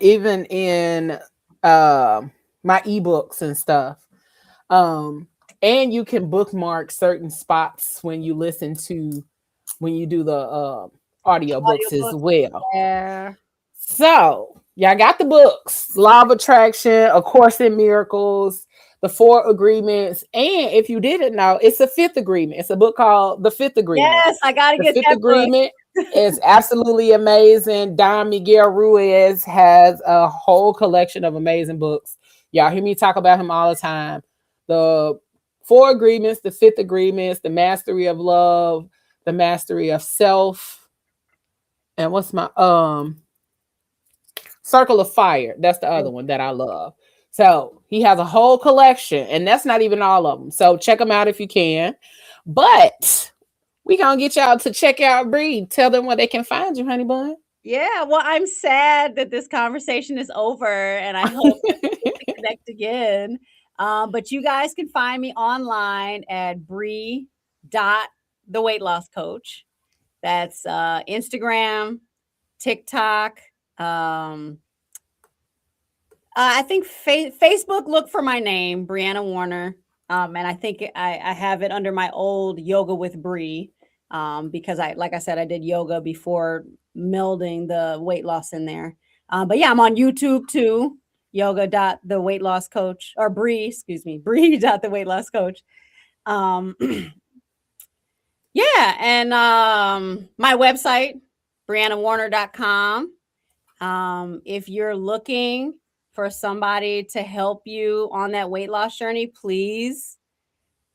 even in uh, my ebooks and stuff. Um and you can bookmark certain spots when you do the audio books as audiobook, well. yeah. So, y'all got the books, Law of Attraction, A Course in Miracles, The Four Agreements, and if you didn't know, it's a fifth agreement. It's a book called The Fifth Agreement. Yes, I got to The get Fifth that book. Agreement is absolutely amazing. Don Miguel Ruiz has a whole collection of amazing books. Y'all hear me talk about him all the time. The Four Agreements, The Fifth Agreements, The Mastery of Love, The Mastery of Self, and what's my Circle of Fire. That's the other one that I love. So he has a whole collection, and that's not even all of them. So check them out if you can. But we gonna get y'all to check out Breed. Tell them where they can find you, honey bun. Yeah, well, I'm sad that this conversation is over, and I hope that we get to connect again. But you guys can find me online at Bree dot the weight loss coach. That's Instagram, TikTok. Um, I think Facebook. Look for my name, Brianna Wohner, and I think I have it under my old Yoga with Bree, because like I said, I did yoga before melding the weight loss in there. But yeah, I'm on YouTube too. Yoga dot the weight loss coach, or Bree, excuse me, Bree dot the weight loss coach. Um, yeah, and my website, BriannaWohner.com. If you're looking for somebody to help you on that weight loss journey, please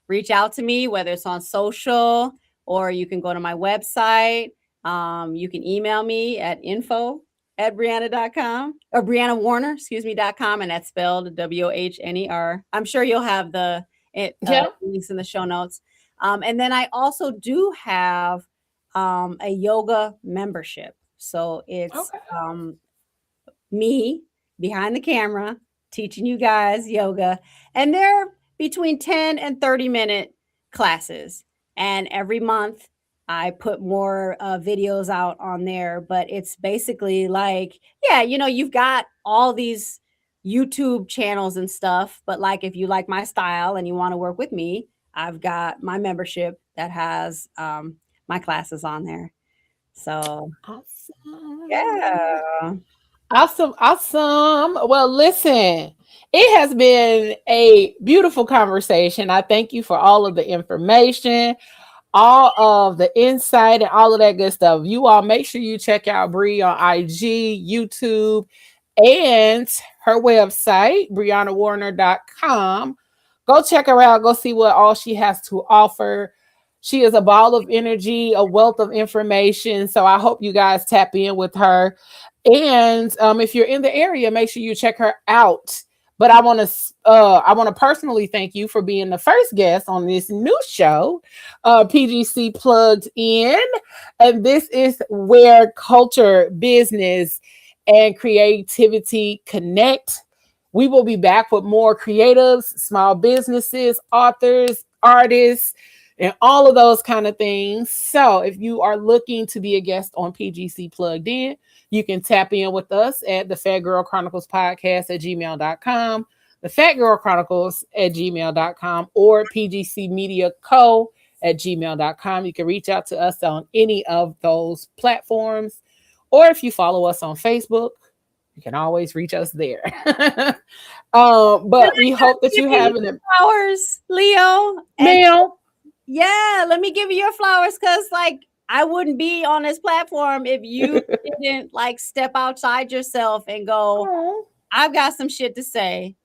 reach out to me, whether it's on social or you can go to my website. You can email me at info@Brianna.com or Brianna Wohner, excuse me.com, and that's spelled WOHNER. I'm sure you'll have the Yeah. links in the show notes. And then I also do have a yoga membership. So it's Okay. me behind the camera teaching you guys yoga, and they're between 10 and 30-minute classes, and every month I put more videos out on there. But it's basically like, yeah, you've got all these YouTube channels and stuff, but like if you like my style and you want to work with me, I've got my membership that has my classes on there. So Awesome. yeah. Awesome. Awesome. Well, listen, it has been a beautiful conversation. I thank you for all of the information, all of the insight, and all of that good stuff. You all make sure you check out Bree on IG, YouTube, and her website, BriannaWarner.com. Go check her out. Go see what all she has to offer. She is a ball of energy, a wealth of information. So I hope you guys tap in with her. And if you're in the area, make sure you check her out. But I want to personally thank you for being the first guest on this new show, PGC Plugged In, and this is where culture, business, and creativity connect. We will be back with more creatives, small businesses, authors, artists, and all of those kind of things. So if you are looking to be a guest on PGC Plugged In, you can tap in with us at the Fat Girl Chronicles podcast at gmail.com. the Fat Girl Chronicles at gmail.com or PGC Media Co at gmail.com. You can reach out to us on any of those platforms. Or if you follow us on Facebook, you can always reach us there. But we hope that you have an flowers, Leo. Ma'am. Yeah, let me give you your flowers because, like, I wouldn't be on this platform if you didn't like step outside yourself and go, Aww. I've got some shit to say.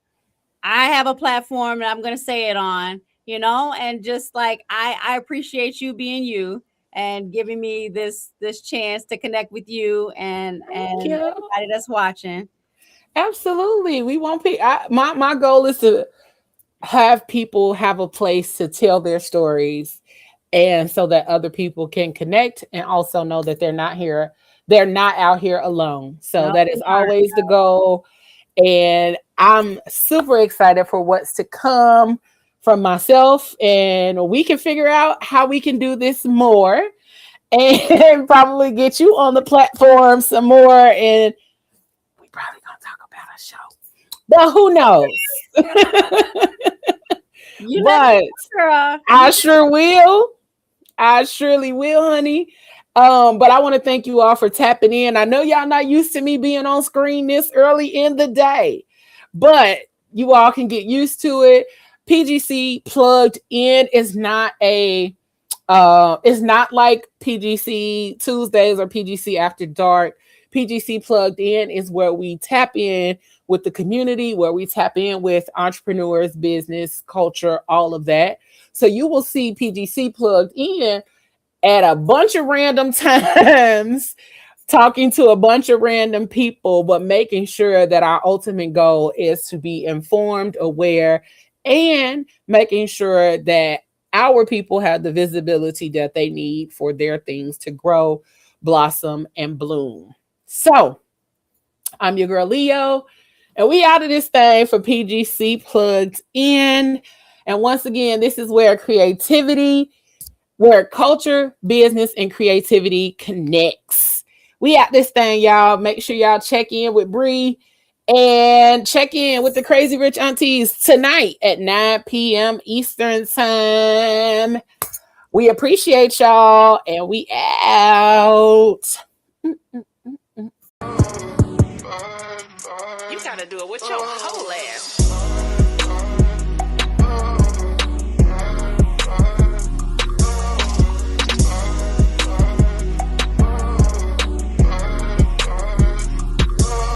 I have a platform and I'm going to say it on, you know, and just like, I appreciate you being you and giving me this chance to connect with you and everybody that's watching. Absolutely. We want people. My goal is to have people have a place to tell their stories, and so that other people can connect and also know that they're not out here alone. So that is always the goal. And I'm super excited for what's to come from myself, and we can figure out how we can do this more and probably get you on the platform some more. And we probably gonna talk about a show, but who knows? But I sure will. I surely will, honey. But I want to thank you all for tapping in. I know y'all not used to me being on screen this early in the day, but you all can get used to it. PGC Plugged In is not it's not like PGC Tuesdays or PGC After Dark. PGC Plugged In is where we tap in with the community, where we tap in with entrepreneurs, business, culture, all of that. So you will see PGC Plugged In at a bunch of random times, talking to a bunch of random people, but making sure that our ultimate goal is to be informed, aware, and making sure that our people have the visibility that they need for their things to grow, blossom, and bloom. So I'm your girl Leo, and we out of this thing for PGC Plugged In. And once again, this is where culture, business, and creativity connects. We at this thing, y'all. Make sure y'all check in with Bree and check in with the Crazy Rich Aunties tonight at 9 p.m. Eastern Time. We appreciate y'all, and we out. You gotta do it with your whole ass.